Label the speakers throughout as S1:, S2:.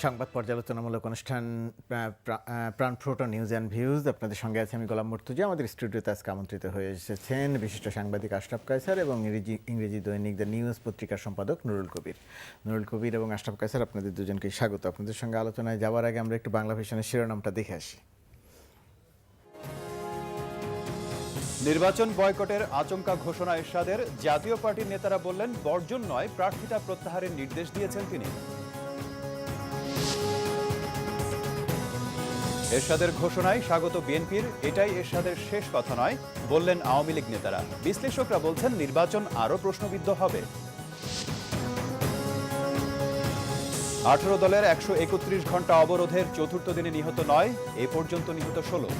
S1: সংবাদ পর্যালোচনামূলক অনুষ্ঠান প্রাণফ্রোটো news and views. আপনাদের সঙ্গে আছে আমি গোলাম মুর্তুজা। আমাদের স্টুডিওতে আজকে আমন্ত্রিত হয়ে এসেছেন বিশিষ্ট সাংবাদিক আশরাফ কায়সার এবং ইংরেজি দৈনিক দ্য নিউজ পত্রিকার সম্পাদক নুরুল কবির এবং আশরাফ কায়সার, আপনাদের দুজনকেই স্বাগত। আপনাদের সঙ্গে আলোচনায় যাওয়ার আগে আমরা একটু বাংলা ভিশনের শিরোনামটা দেখে আসি।
S2: নির্বাচন বয়কটের আচমকা ঘোষণা এরশাদের। জাতীয় পার্টির নেতারা বললেন বর্জন নয়, প্রার্থিতা প্রত্যাহারের নির্দেশ দিয়েছেন তিনি। এরশাদের ঘোষণায় স্বাগত বিএনপির, এটাই এরশাদের শেষ কথা নয় বললেন আওয়ামী লীগ নেতারা। বিশ্লেষকরা বলছেন নির্বাচন আরও প্রশ্নবিদ্ধ হবে। 18 দলের 131 ঘন্টা অবরোধের চতুর্থ দিনে নিহত 9, এ পর্যন্ত নিহত 16।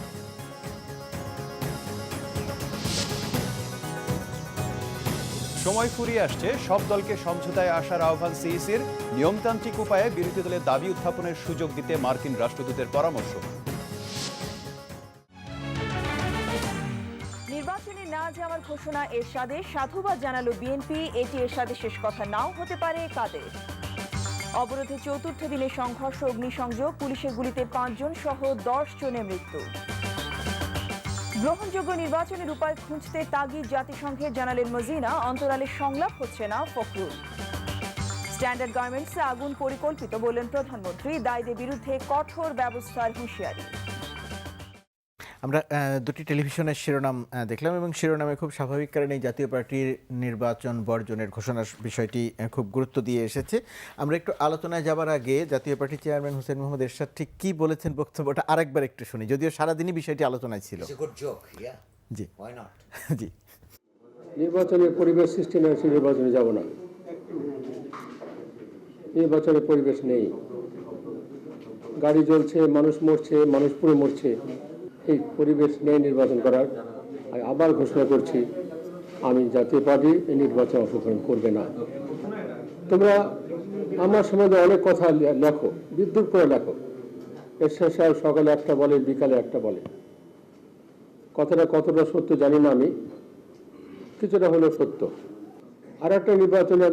S2: সময় ফুরিয়ে আসছে, সব দলকে সমঝোতায় আসার আহ্বান সিইসির। নিয়মতান্ত্রিক উপায়ে বিরোধী দলের দাবি উত্থাপনের সুযোগ দিতে মার্কিন রাষ্ট্রদূতের পরামর্শ।
S3: নির্বাচনে না যাওয়ার ঘোষণা এরশাদের, সাধুবাদ জানালো বিএনপি। এটি এরশাদের শেষ কথা নাও হতে পারে কাদের। অবরোধে চতুর্থ দিনে সংঘর্ষ, অগ্নিসংযোগ, পুলিশের গুলিতে 5 জন সহ 10 জনের মৃত্যু। গ্রহণযোগ্য নির্বাচনের উপায় খুঁজতে তাগিদ জাতিসংঘের, জানালেন মজিনা। অন্তরালে সংলাপ হচ্ছে না ফখরুল। স্ট্যান্ডার্ড গার্মেন্টসে আগুন পরিকল্পিত বললেন প্রধানমন্ত্রী। দায়ীদের বিরুদ্ধে কঠোর ব্যবস্থার হুঁশিয়ারি।
S1: আমরা দুটি টেলিভিশনের শিরোনাম দেখলাম এবং শিরোনামে খুব স্বাভাবিক কারণে জাতীয় পার্টির নির্বাচন বর্জনের ঘোষণার বিষয়টি খুব গুরুত্ব দিয়ে এসেছে। আমরা একটু আলোচনায় যাবার আগে জাতীয় পার্টির চেয়ারম্যান হোসেন মোহাম্মদ এরশাদ ঠিক কী বলেছেন বক্তব্যটা আরেকবার একটু শুনি, যদিও সারাদিনই বিষয়টি আলোচনায় ছিল। জি জি।
S4: নির্বাচনের পরিবেশ সৃষ্টি না হয়েছে, নির্বাচনে যাব না। নির্বাচনের পরিবেশ নেই, গাড়ি জ্বলছে, মানুষ মরছে, মানুষ পুরো মরছে, এই পরিবেশ নেই নির্বাচন করার। আমি আবার ঘোষণা করছি, আমি জাতীয় পার্টি এই নির্বাচনে অংশগ্রহণ করবে না। তোমরা আমার সম্বন্ধে অনেক কথা লেখো, বিদ্রুপ করে লেখো। এরশাদ সাহেব সকালে একটা বলে, বিকালে একটা বলে। কথাটা কতটা সত্য জানি না, আমি কিছুটা হলেও সত্য। আর একটা নির্বাচনে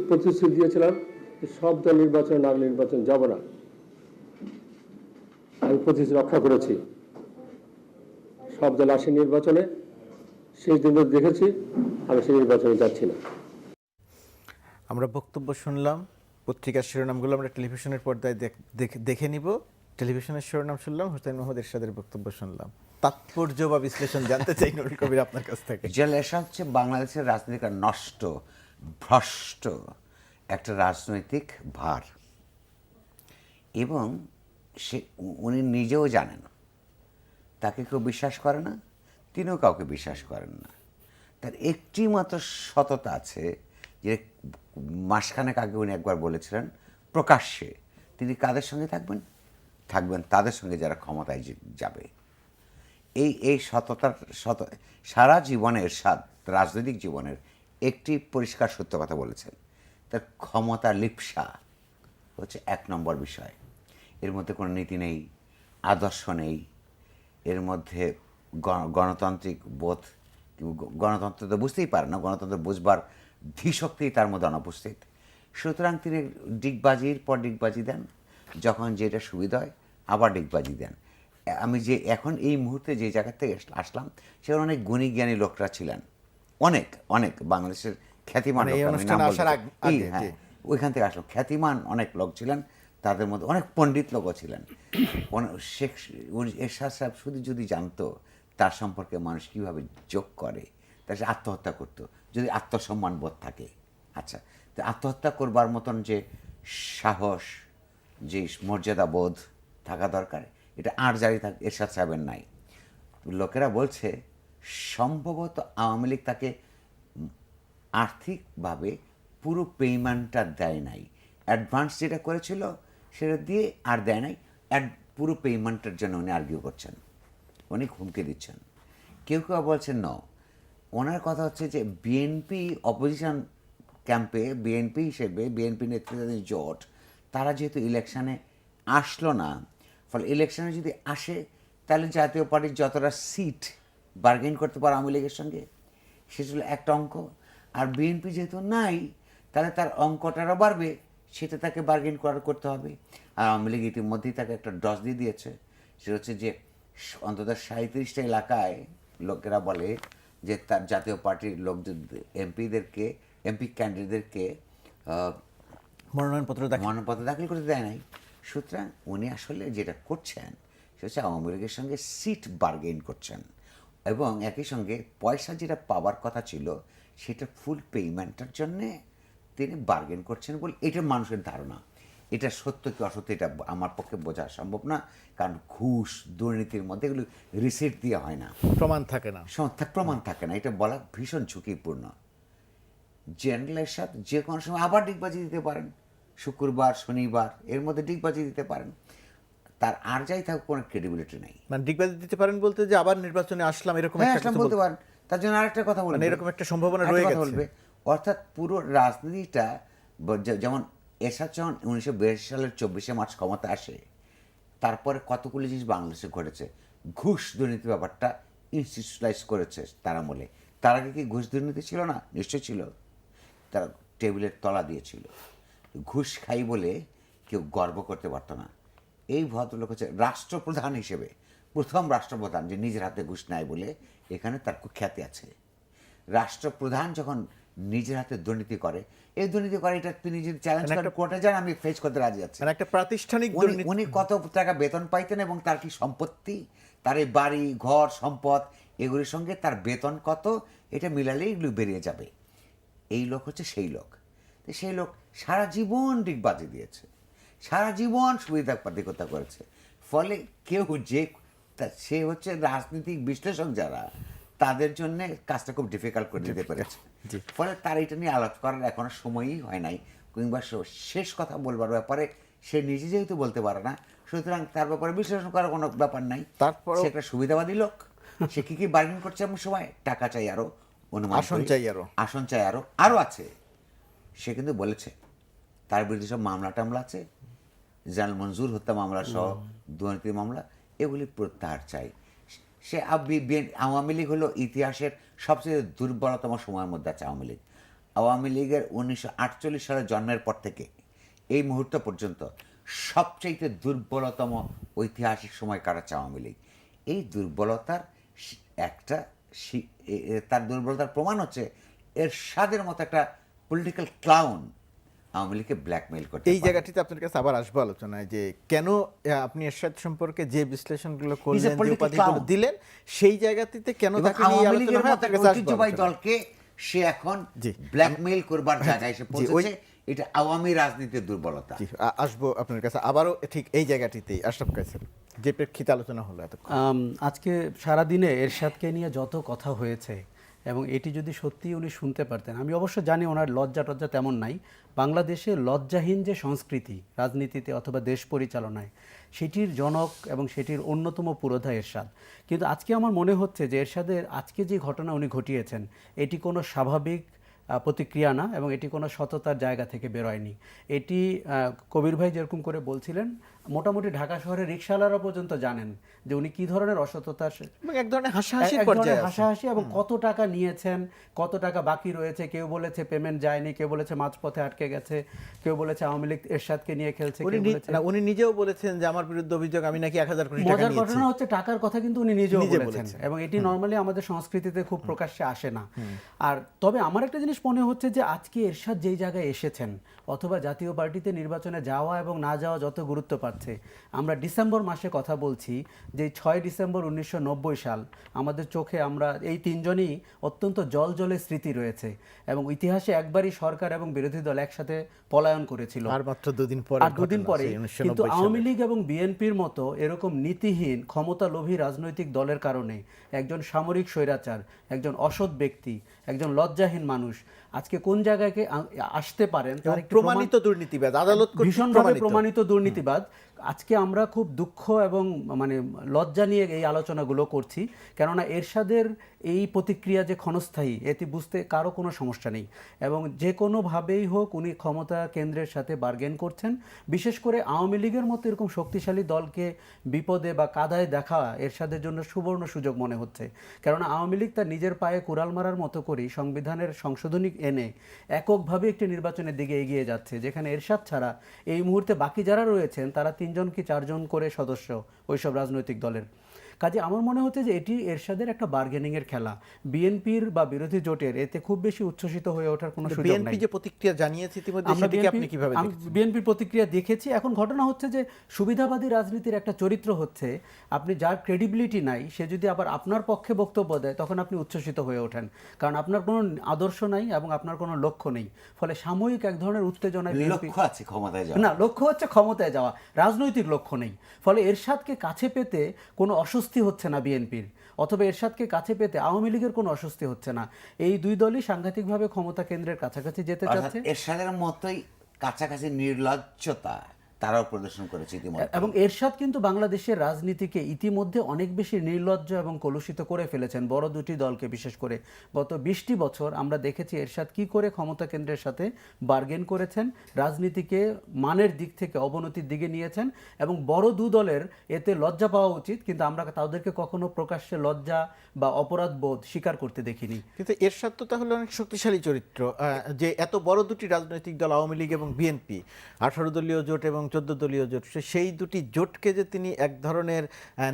S4: প্রতিশ্রুতি দিয়েছিলাম, সব দল নির্বাচনে না নির্বাচন যাব না। আমি প্রতিশ্রুতি রক্ষা করেছি। সব দল আসে নির্বাচনে, শেষ দিন দেখেছি আমি সেই নির্বাচনে যাচ্ছি না।
S1: আমরা বক্তব্য শুনলাম, পত্রিকার শিরোনামগুলো আমরা টেলিভিশনের পর্দায় দেখে নিব। টেলিভিশনের শিরোনাম শুনলাম, হোসেন মোহাম্মদ এরশাদের বক্তব্য শুনলাম। তাৎপর্য বা বিশ্লেষণ জানতে চাই নুরুল কবির আপনার কাছ থেকে।
S5: এরশাদ হচ্ছে বাংলাদেশের রাজনীতিটা নষ্ট, ভ্রষ্ট একটা রাজনৈতিক ভার, এবং উনি নিজেও জানেন, তাকে কেউ বিশ্বাস করে না, তিনিও কাউকে বিশ্বাস করেন না। তার একটি মাত্র সততা আছে, যে মাসখানেক আগে উনি একবার বলেছিলেন প্রকাশ্যে তিনি কাদের সঙ্গে থাকবেন তাদের সঙ্গে যারা ক্ষমতায় যাবে। এই সততার সারা জীবনের রাজনৈতিক জীবনের একটি পরিষ্কার সত্য কথা বলেছেন, তার ক্ষমতা লিপ্সা হচ্ছে 1 নম্বর বিষয়। এর মধ্যে কোনো নীতি নেই, আদর্শ নেই, এর মধ্যে গণতান্ত্রিক বোধ, গণতন্ত্র তো বুঝতেই পারে না, গণতন্ত্র বুঝবার ধীশক্তি তার মধ্যে অনুপস্থিত। সুতরাং তিনি ডিগবাজির পর ডিগবাজি দেন, যখন যেটা সুবিধা হয় আবার ডিগবাজি দেন। আমি যে এখন এই মুহূর্তে যে জায়গা থেকে আসলাম, সেখানে অনেক গুণী জ্ঞানী লোকরা ছিলেন, অনেক অনেক বাংলাদেশের খ্যাতিমান, ওইখান থেকে আসলাম, খ্যাতিমান অনেক লোক ছিলেন, তাদের মধ্যে অনেক পণ্ডিত লোকও ছিলেন। শেখ এরশাদ সাহেব শুধু যদি জানতো তার সম্পর্কে মানুষ কীভাবে যোগ করে, তার সে আত্মহত্যা করতো যদি আত্মসম্মান বোধ থাকে। আচ্ছা, তো আত্মহত্যা করবার মতন যে সাহস, যে মর্যাদা বোধ থাকা দরকার, এটা আর জারি এরশাদ সাহেবের নাই। লোকেরা বলছে সম্ভবত আওয়ামী লীগ তাকে আর্থিকভাবে পুরো পেমেন্টটা দেয় নাই, অ্যাডভান্স যেটা করেছিল সেটা দিয়ে আর দেয় নাই, পুরো পেমেন্টের জন্য উনি আর্গিউ করছেন, উনি হুমকি দিচ্ছেন। কেউ কেউ বলছেন ন, ওনার কথা হচ্ছে যে বিএনপি অপোজিশন ক্যাম্পে, বিএনপি হিসেবে বিএনপি নেতৃত্বাধীন জোট, তারা যেহেতু ইলেকশানে আসলো না, ফলে ইলেকশানে যদি আসে তাহলে জাতীয় পার্টির যতটা সিট বার্গেন করতে পারে আওয়ামী লীগের সঙ্গে, সেটা হলো একটা অঙ্ক। আর বিএনপি যেহেতু নাই, তাহলে তার অঙ্কটারও বাড়বে, সেটা তাকে বার্গেন করতে হবে। আর আওয়ামী লীগ ইতিমধ্যেই তাকে একটা ডস দিয়ে দিয়েছে, সেটা হচ্ছে যে অন্তত 37টা এলাকায় লোকেরা বলে যে তার জাতীয় পার্টির লোক এমপি ক্যান্ডিডেটদেরকে
S1: মনোনয়নপত্র
S5: মনোনয়নপত্র দাখিল করতে দেয় নাই। সুতরাং উনি আসলে যেটা করছেন সেটা হচ্ছে আওয়ামী লীগের সঙ্গে সিট বার্গেন করছেন, এবং একই সঙ্গে পয়সা যেটা পাওয়ার কথা ছিল সেটা ফুল পেমেন্টের জন্যে তিনি বার্গেন করছেন বলে এটা মানুষের ধারণা। এটা সত্য কি অসত্য এটা আমার পক্ষে বোঝা সম্ভব না, কারণ ঘুষ দুর্নীতির মধ্যে এগুলো রিসিট দিয়ে হয় না,
S1: প্রমাণ থাকে না।
S5: প্রমাণ থাকে না, এটা বলা ভীষণ ঝুঁকিপূর্ণ। জেনারেল এরশাদ যে কোনো সময় আবার ডিগবাজি দিতে পারেন, শুক্রবার শনিবার এর মধ্যে ডিগবাজি দিতে পারেন, তার আর যাই থাকুক কোনো ক্রেডিবিলিটি নেই।
S1: মানে ডিগবাজি দিতে পারেন বলতে যে আবার নির্বাচনে আসলাম এরকম
S5: হ্যাঁ,
S1: একটা
S5: আসলাম
S1: কিছু
S5: বলতে পারেন, তার জন্য আরেকটা কথা বলবেন,
S1: মানে এরকম একটা সম্ভাবনা
S5: আরেকটা
S1: রয়ে
S5: কথা
S1: গেছে।
S5: বলবে। অর্থাৎ পুরো রাজনীতিটা যেমন এরশাদ যখন 1982 সালের 24শে মার্চ ক্ষমতা আসে, তারপরে কতগুলি জিনিস বাংলাদেশে ঘটেছে। ঘুষ দুর্নীতি ব্যাপারটা ইনস্টিটিউশনালাইজ করেছে তার আমলে। তার আগে কি ঘুষ দুর্নীতি ছিল না? নিশ্চয়ই ছিল। তারা টেবিলের তলা দিয়েছিল। ঘুষ খাই বলে কেউ গর্ব করতে পারত না। এই ভদ্রলোক হচ্ছে রাষ্ট্রপ্রধান হিসেবে প্রথম রাষ্ট্রপ্রধান যে নিজের হাতে ঘুষ নেয় বলে এখানে তার খুব খ্যাতি আছে। রাষ্ট্রপ্রধান যখন নিজের হাতে দুর্নীতি করে, এই দুর্নীতি করে এটা তিনি যদি চ্যালেঞ্জ করেন কোর্টে যান, আমি ফেস করতে রাজি আছি।
S1: মানে একটা প্রাতিষ্ঠানিক
S5: উনি কত টাকা বেতন পাইতেন এবং তার কি সম্পত্তি, তার এই বাড়ি ঘর সম্পদ এগুলির সঙ্গে তার বেতন কত, এটা মিলালেই এগুলো বেরিয়ে যাবে। এই লোক হচ্ছে সেই লোক। তো সেই লোক সারা জীবন ডিগবাজি দিয়েছে, সারা জীবন সুবিধাবাদিকতা করেছে। ফলে কেউ সে হচ্ছে রাজনৈতিক বিশ্লেষক যারা, তাদের জন্য কাজটা খুব ডিফিকাল্ট করে দিতে পেরেছে। ফলে তার এটা নিয়ে আলাপ করার এখনো সময়ই হয় নাই, কিংবা শেষ কথা বলবার ব্যাপারে সে নিজে যেহেতু বলতে পারে না, সুতরাং তার ব্যাপারে বিশ্লেষণ করার কোনো ব্যাপার নাই। সে একটা সুবিধাবাদী লোক। সে কি বার্গেন করছে এমন সময়? টাকা চাই আরো,
S1: আসন চাই আরো,
S5: আসন চাই আরো আছে। সে কিন্তু বলেছে তার বিরুদ্ধে সব মামলা টামলা আছে, জাল মঞ্জুর হত্যা মামলা সহ দুর্নীতির মামলা, এগুলি প্রত্যাহার চাই। সে আওয়ামী লীগ হলো ইতিহাসের সবচেয়ে দুর্বলতম সময়ের মধ্যে আছে আওয়ামী লীগ। আওয়ামী লীগের 1948 সালে জন্মের পর থেকে এই মুহূর্ত পর্যন্ত সবচেয়ে দুর্বলতম ঐতিহাসিক সময় কাটাচ্ছে আওয়ামী লীগ। এই দুর্বলতার তার দুর্বলতার প্রমাণ হচ্ছে এরশাদের মতো একটা পলিটিক্যাল ক্লাউন আওয়ামী লীগকে ব্ল্যাকমেইল করতে।
S1: এই জায়গাটিতে আপনার কাছে আবার আসবো আলোচনায় যে কেন আপনি এরশাদ সম্পর্কে যে বিশ্লেষণগুলো করলেন, যে উপাধিগুলো দিলেন, সেই জায়গাটিতে কেন তাকে নিয়ে আলোচনা হয় আপনার কাছে আসবো।
S5: ঐতিহ্যবাহী দলকে সে এখন ব্ল্যাকমেইল করবার জায়গায় এসে পৌঁছেছে। এটা আওয়ামী রাজনীতির দুর্বলতা।
S1: আসবো আপনার কাছে আবারও ঠিক এই জায়গাটিতেই। আশরাফ কায়সার, যে প্রেক্ষিতে আলোচনা হলো এতক্ষণ,
S6: আজকে সারাদিনে এরশাদকে নিয়ে যত কথা হয়েছে, এবং এটি যদি সত্যি উনি শুনতে পারতেন, আমি অবশ্য জানি ওনার লজ্জা টজ্জা তেমন নাই। বাংলাদেশে লজ্জাহীন যে সংস্কৃতি রাজনীতিতে অথবা দেশ পরিচালনায়, সেটির জনক এবং সেটির অন্যতম পুরোধা এরশাদ। কিন্তু আজকে আমার মনে হচ্ছে যে এরশাদের আজকে যে ঘটনা উনি ঘটিয়েছেন, এটি কোনো স্বাভাবিক প্রতিক্রিয়া না, এবং এটি কোনো সততার জায়গা থেকে বেরোয়নি। এটি কবির ভাই যেরকম করে বলছিলেন, মোটামুটি ঢাকা শহরের রিকশাওয়ালারা পর্যন্ত জানেন যে উনি কী ধরনের অসততা,
S1: এক ধরনের হাসাহাসি
S6: এবং কত টাকা নিয়েছেন, কত টাকা বাকি রয়েছে। কেউ বলেছে পেমেন্ট যায়নি, কেউ বলেছে মাঝপথে আটকে গেছে, কেউ বলেছে আওয়ামী লীগ এরশাদকে নিয়ে খেলছে।
S1: উনি নিজেও বলেছেন যে আমার বিরুদ্ধে অভিযোগ, আমি নাকি 1000 কোটি টাকা নিয়েছি।
S6: মজার ঘটনা হচ্ছে টাকার কথা কিন্তু উনি নিজেও বলেছেন, এবং এটি নরমালি আমাদের সংস্কৃতিতে খুব প্রকাশ্যে আসে না। আর তবে আমার একটা জিনিস মনে হচ্ছে যে আজকে এরশাদ যেই জায়গায় এসেছেন, অথবা জাতীয় পার্টিতে নির্বাচনে যাওয়া এবং না যাওয়া যত গুরুত্ব পাচ্ছে, আমরা ডিসেম্বর মাসে কথা বলছি যে 6 ডিসেম্বর 1990 সাল আমাদের চোখে, আমরা এই তিনজনই অত্যন্ত জলজলে স্মৃতি রয়েছে, এবং ইতিহাসে একবারই সরকার এবং বিরোধী দল একসাথে পলায়ন করেছিল।
S1: আর মাত্র দুদিন পরে
S6: কিন্তু আওয়ামী লীগ এবং বিএনপির মতো এরকম নীতিহীন ক্ষমতালোভী রাজনৈতিক দলের কারণে একজন সামরিক স্বৈরাচার, একজন অসৎ ব্যক্তি, একজন লজ্জাহীন মানুষ আজকে কোন জায়গায় আসতে পারেন,
S1: প্রমাণিত দুর্নীতিবাদ, আদালত
S6: ভীষণভাবে প্রমাণিত দুর্নীতিবাদ, আজকে আমরা খুব দুঃখ এবং মানে লজ্জা নিয়ে এই আলোচনাগুলো করছি, কেননা এরশাদের এই প্রতিক্রিয়া যে ক্ষণস্থায়ী, এতে বুঝতে কারো কোনো সমস্যা নেই এবং যে কোনোভাবেই হোক উনি ক্ষমতা কেন্দ্রের সাথে বার্গেন করছেন। বিশেষ করে আওয়ামী লীগের মতো এরকম শক্তিশালী দলকে বিপদে বা কাদায় দেখা এরশাদের জন্য সুবর্ণ সুযোগ মনে হচ্ছে, কেননা আওয়ামী লীগ তার নিজের পায়ে কুড়াল মারার মতো করেই সংবিধানের সংশোধনী এনে এককভাবে একটি নির্বাচনের দিকে এগিয়ে যাচ্ছে, যেখানে এরশাদ ছাড়া এই মুহূর্তে বাকি যারা রয়েছেন তারা 3জন কি 4জন করে সদস্য ওইসব রাজনৈতিক দলের। কাজে আমার মনে হচ্ছে যে এটি এরশাদের একটা বার্গেনিংয়ের খেলা। বিএনপির বা বিরোধী জোটের এতে খুব বেশি উচ্ছ্বসিত হয়ে ওঠার কোনো সুযোগ
S1: বিএনপি
S6: নেই।
S1: যে প্রতিক্রিয়া জানিয়েছে ইতিমধ্যে,
S6: আমরা
S1: সেটিকে আপনি কিভাবে দেখছেন?
S6: বিএনপির প্রতিক্রিয়া দেখেছি। এখন ঘটনা হচ্ছে যে সুবিধাবাদী রাজনীতির একটা চরিত্র হচ্ছে, আপনি যার ক্রেডিবিলিটি নাই সে যদি আবার আপনার পক্ষে বক্তব্য দেয় তখন আপনি উচ্ছ্বসিত হয়ে ওঠেন, কারণ আপনার কোনো আদর্শ নাই এবং আপনার কোনো লক্ষ্য নেই। ফলে সাময়িক এক ধরনের উত্তেজনায় বিএনপি
S5: লক্ষ্য আছে ক্ষমতায় যাওয়া,
S6: না, লক্ষ্য হচ্ছে ক্ষমতায় যাওয়া, রাজনৈতিক লক্ষ্য নেই। ফলে এরশাদকে কাছে পেতে কোনো অস্বস্তি হচ্ছে না বিএনপির, অথবা এরশাদকে কাছে পেতে আওয়ামী লীগের কোনো অস্বস্তি হচ্ছে না। এই দুই দলই সাংঘাতিকভাবে ক্ষমতা কেন্দ্রের কাছাকাছি যেতে
S5: অর্থাৎ
S6: চাচ্ছে
S5: এরশাদের মতোই কাছাকাছি নির্লজ্জতা তারাও প্রদর্শন করেছে ইতিমধ্যে।
S6: এবং এরশাদ কিন্তু বাংলাদেশের রাজনীতিকে ইতিমধ্যে অনেক বেশি নির্লজ্জ এবং কলুষিত করে ফেলেছেন, বড় দুটি দলকে বিশেষ করে। গত 20টি বছর আমরা দেখেছি এরশাদ কি করে ক্ষমতা কেন্দ্রের সাথে বার্গেন করেছেন, রাজনীতিকে মানের দিক থেকে অবনতির দিকে নিয়েছেন এবং বড় দু দলের এতে লজ্জা পাওয়া উচিত, কিন্তু আমরা তাদেরকে কখনো প্রকাশ্যে লজ্জা বা অপরাধ বোধ স্বীকার করতে দেখিনি।
S1: কিন্তু এরশাদ তো তাহলে অনেক শক্তিশালী চরিত্র, যে এত বড় দুটি রাজনৈতিক দল আওয়ামী লীগ এবং বিএনপি, 18 দলীয় জোট এবং 14 দলীয় জোট, সেই দুটি জোটকে যে তিনি এক ধরনের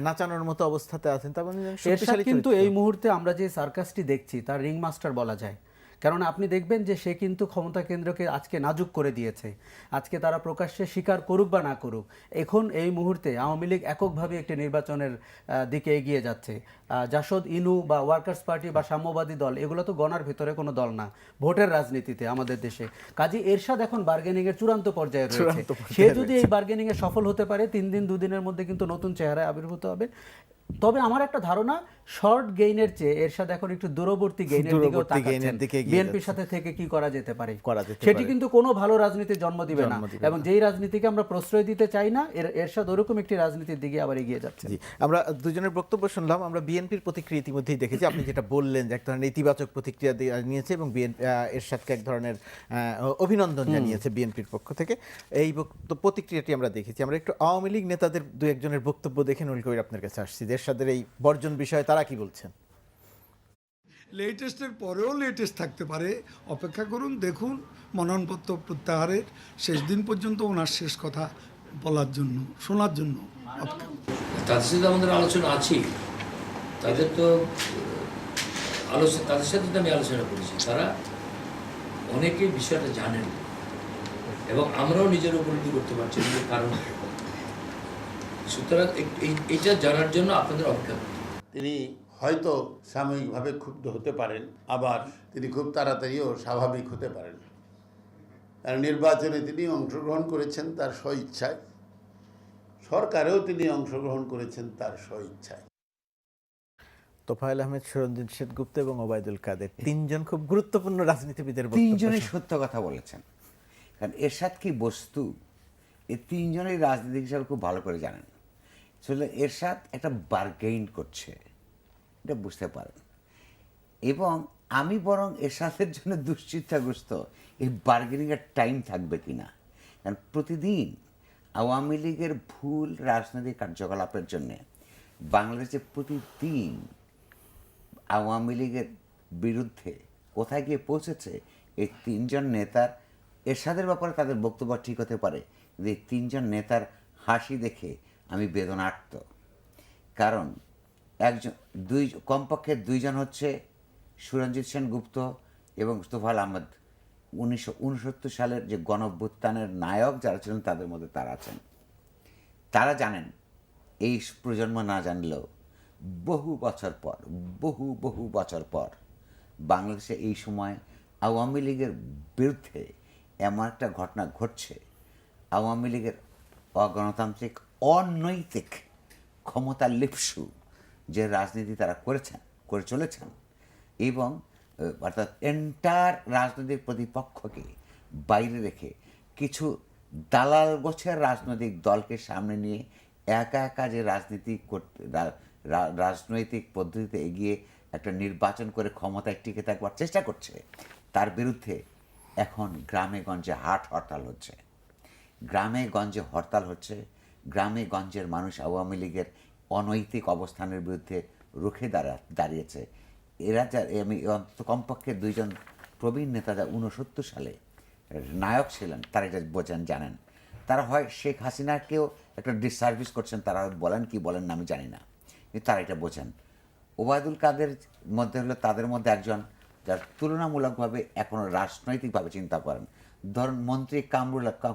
S1: নাচানোর মতো অবস্থাতে আছেন, তার মানে
S6: এরশাদ
S1: শক্তিশালী
S6: কিন্তু
S1: চরিত্র।
S6: এই মুহূর্তে আমরা যে সার্কাসটি দেখছি তার রিং মাস্টার বলা যায়, কারণ আপনি দেখবেন যে সে কিন্তু ক্ষমতা কেন্দ্রকে আজকে নাজুক করে দিয়েছে। আজকে তারা প্রকাশ্যে স্বীকার করুক বা না করুক, এখন এই মুহূর্তে আওয়ামী লীগ এককভাবে একটি নির্বাচনের দিকে এগিয়ে যাচ্ছে। জাসদ, ইনু বা ওয়ার্কার্স পার্টি বা সাম্যবাদী দল, এগুলো তো গণার ভিতরে কোনো দল না ভোটের রাজনীতিতে আমাদের দেশে। কাজী এরশাদ এখন বার্গেনিংয়ের চূড়ান্ত পর্যায়ে রয়েছে। সে যদি এই বার্গেনিংয়ে সফল হতে পারে, 3 দিন 2 দিনের মধ্যে কিন্তু নতুন চেহারায় আবির্ভূত হবে। তবে আমার একটা ধারণা, শর্ট গেইনের চেয়ে এরশাদ এখন একটু দূরবর্তী গেইনের দিকেও তাকাচ্ছেন। বিএনপির সাথে থেকে কি করা যেতে পারে, সেটি কিন্তু কোনো ভালো রাজনীতির জন্ম দিবে না, এবং যেই রাজনীতিকে আমরা প্রশ্রয় দিতে চাই না, এরশাদ ওরকম একটি রাজনীতির দিকে আবার এগিয়ে যাচ্ছে।
S1: আমরা দুজনের বক্তব্য শুনলাম, আমরা বিএনপির প্রতিক্রিয়া ইতিমধ্যেই দেখেছি। আপনি যেটা বললেন যে এক ধরনের ইতিবাচক প্রতিক্রিয়া নিয়েছে এবং এরশাদকে এক ধরনের অভিনন্দন জানিয়েছে বিএনপির পক্ষ থেকে, এই প্রতিক্রিয়াটি আমরা দেখেছি। আমরা একটু আওয়ামী লীগ নেতাদের দু একজনের বক্তব্য দেখে নুল কবির আপনার কাছে আসছি। এরশাদের এই বর্জন বিষয়ে তারা কি বলছেন?
S7: লেটেস্টের পরেও লেটেস্ট থাকতে পারে, অপেক্ষা করুন, দেখুন। মনোনয়নপত্র প্রত্যাহারের শেষ দিন পর্যন্ত ওনার শেষ কথা বলার জন্য, শোনার জন্য অপেক্ষা করুন।
S8: তাদের সাথে আমাদের আলোচনা আছেই, তাদের তো তাদের সাথে তো আমি আলোচনা করেছি, তারা অনেকে বিষয়টা জানেন এবং আমরাও নিজের উপলব্ধি করতে পারছি না কারণ। সুতরাং এইটা জানার জন্য আপনাদের অপেক্ষা করতে।
S9: তিনি হয়তো সাময়িকভাবে ক্ষুব্ধ হতে পারেন, আবার তিনি খুব তাড়াতাড়িও স্বাভাবিক হতে পারেন। আর নির্বাচনে তিনি অংশগ্রহণ করেছেন তার স্বইচ্ছায়, সরকারেও তিনি অংশগ্রহণ করেছেন তার স্বইচ্ছায়।
S1: তোফায়েল আহমেদ, সুরঞ্জিত সেনগুপ্ত এবং ওবায়দুল কাদের, 3 জন খুব গুরুত্বপূর্ণ রাজনীতিবিদের
S5: 3 জনই সত্য কথা বলেছেন। কারণ এরশাদ কি বস্তু, এই 3 জনই রাজনীতি হিসাবে খুব ভালো করে জানেন। আসলে এরশাদ একটা বার্গেইন করছে, এটা বুঝতে পারেন। এবং আমি বরং এরশাদের জন্য দুশ্চিন্তাগ্রস্ত, এই বার্গেনিংয়ের টাইম থাকবে কি না। কারণ প্রতিদিন আওয়ামী লীগের ভুল রাজনৈতিক কার্যকলাপের জন্যে বাংলাদেশে প্রতিদিন আওয়ামী লীগের বিরুদ্ধে কোথায় গিয়ে পৌঁছেছে এই 3 জন নেতার। এরশাদের ব্যাপারে তাদের বক্তব্য ঠিক হতে পারে, কিন্তু এই 3 জন নেতার হাসি দেখে আমি বেদনার্ত। কারণ কমপক্ষে 2 জন হচ্ছে সুরঞ্জিত সেনগুপ্ত এবং তোফায়েল আহমেদ, 1969 সালের যে গণঅভ্যুত্থানের নায়ক যারা ছিলেন তাদের মধ্যে তারা আছেন। তারা জানেন, এই প্রজন্ম না জানলেও বহু বছর পর বাংলাদেশে এই সময় আওয়ামী লীগের বিরুদ্ধে এমন একটা ঘটনা ঘটছে, আওয়ামী লীগের অগণতান্ত্রিক, অনৈতিক, ক্ষমতা লিপ্সু যে রাজনীতি তারা করে চলেছেন, এবং অর্থাৎ এন্টার রাজনৈতিক প্রতিপক্ষকে বাইরে রেখে কিছু দালাল গোছের রাজনৈতিক দলকে সামনে নিয়ে একা একা যে রাজনৈতিক পদ্ধতিতে এগিয়ে একটা নির্বাচন করে ক্ষমতায় টিকে থাকবার চেষ্টা করছে, তার বিরুদ্ধে এখন গ্রামে গঞ্জে হাট হরতাল হচ্ছে, গ্রামে গঞ্জে হরতাল হচ্ছে। গ্রামে গঞ্জের মানুষ আওয়ামী লীগের অনৈতিক অবস্থানের বিরুদ্ধে রুখে দাঁড়িয়েছে। এরা আমি অন্তত কমপক্ষে দুইজন প্রবীণ নেতা যা 69 সালে নায়ক ছিলেন, তারা এটা বোঝেন, জানেন। তারা হয় শেখ হাসিনাকেও একটা ডিসসার্ভিস করছেন, তারা বলেন কি বলেন না আমি জানি না, কিন্তু তারা এটা বোঝেন। ওবায়দুল কাদের মধ্যে হলো তাদের মধ্যে একজন যার তুলনামূলকভাবে এখনও রাজনৈতিকভাবে চিন্তা করেন। ধরুন মন্ত্রী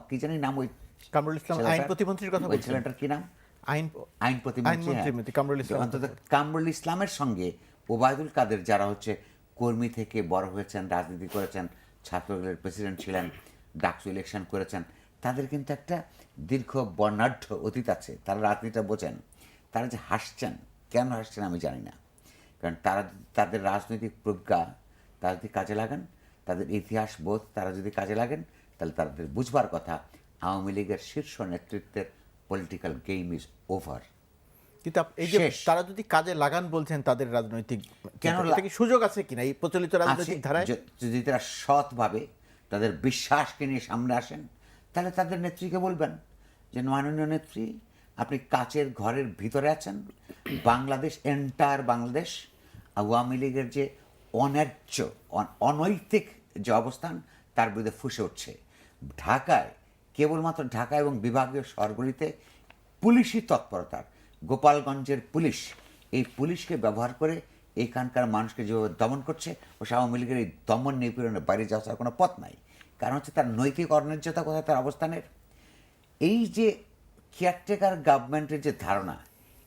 S5: কি জানি নাম, ওই
S1: কামরুল ইসলাম আইন প্রতিমন্ত্রীর কথা
S5: ওই
S1: বলছেন।
S5: ছেলেটার কি নাম? আইন প্রতিমন্ত্রী,
S1: আইনমন্ত্রী কামরুল ইসলাম।
S5: অন্তত কামরুল ইসলামের সঙ্গে ওবায়দুল কাদের, যারা হচ্ছে কর্মী থেকে বড় হয়েছেন, রাজনীতি করেছেন, ছাত্রদলের প্রেসিডেন্ট ছিলেন, ডাকসু ইলেকশন করেছেন, তাদের কিন্তু একটা দীর্ঘ বর্ণাঢ্য অতীত আছে। তারা রাজনীতিটা বোঝেন। তারা যে হাসছেন, কেন হাসছেন আমি জানি না, কারণ তারা তাদের রাজনৈতিক প্রজ্ঞা তারা যদি কাজে লাগান, তাদের ইতিহাস বোধ তারা যদি কাজে লাগেন, তাহলে তাদের বুঝবার কথা আওয়ামী লীগের শীর্ষ নেতৃত্বের পলিটিক্যাল গেম ইজ ওভার।
S1: কিন্তু এই যে
S5: শেষ।
S1: তারা যদি কাজে লাগান বলছেন তাদের রাজনৈতিক,
S5: কেন
S1: এটা কি সুযোগ আছে কিনা এই প্রচলিত রাজনৈতিক ধারায়?
S5: যদি তারা সৎভাবে তাদের বিশ্বাসকে নিয়ে সামনে আসেন, তাহলে তাদের নেত্রীকে বলবেন যে মাননীয় নেত্রী, আপনি কাচের ঘরের ভিতরে আছেন। বাংলাদেশ, এন্টায়ার বাংলাদেশ আওয়ামী লীগের যে অন্যায্য অনৈতিক যে অবস্থান, তার বিরুদ্ধে ফুঁসে উঠছে। ঢাকায়, কেবলমাত্র ঢাকা এবং বিভাগীয় শহরগুলিতে পুলিশি তৎপরতার, গোপালগঞ্জের পুলিশ, এই পুলিশকে ব্যবহার করে এইখানকার মানুষকে যেভাবে দমন করছে, ও আওয়ামী লীগের এই দমন নিপীড়নের বাইরে যাওয়ার কোনো পথ নাই। কারণ হচ্ছে তার নৈতিক অন্যায্যতা কোথায়, তার অবস্থানের। এই যে কেয়ারটেকার গভর্নমেন্টের যে ধারণা,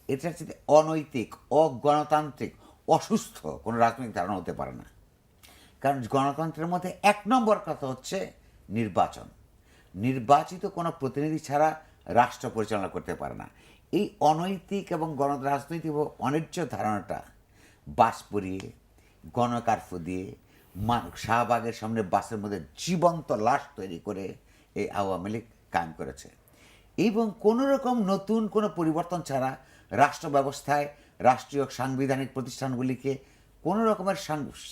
S5: এটা হচ্ছে অনৈতিক, অগণতান্ত্রিক, অসুস্থ কোনো রাজনৈতিক ধারণা হতে পারে না। কারণ গণতন্ত্রের মধ্যে 1 নম্বর কথা হচ্ছে নির্বাচন। নির্বাচিত কোনো প্রতিনিধি ছাড়া রাষ্ট্র পরিচালনা করতে পারে না। এই অনৈতিক এবং রাজনৈতিক অন্যায্য ধারণাটা বাস পরিয়ে, গণকারফিউ দিয়ে, শাহবাগের সামনে বাসের মধ্যে জীবন্ত লাশ তৈরি করে এই আওয়ামী লীগ কায়েম করেছে। এবং কোনো রকম নতুন কোনো পরিবর্তন ছাড়া রাষ্ট্র ব্যবস্থায় রাষ্ট্রীয় সাংবিধানিক প্রতিষ্ঠানগুলিকে কোনো রকমের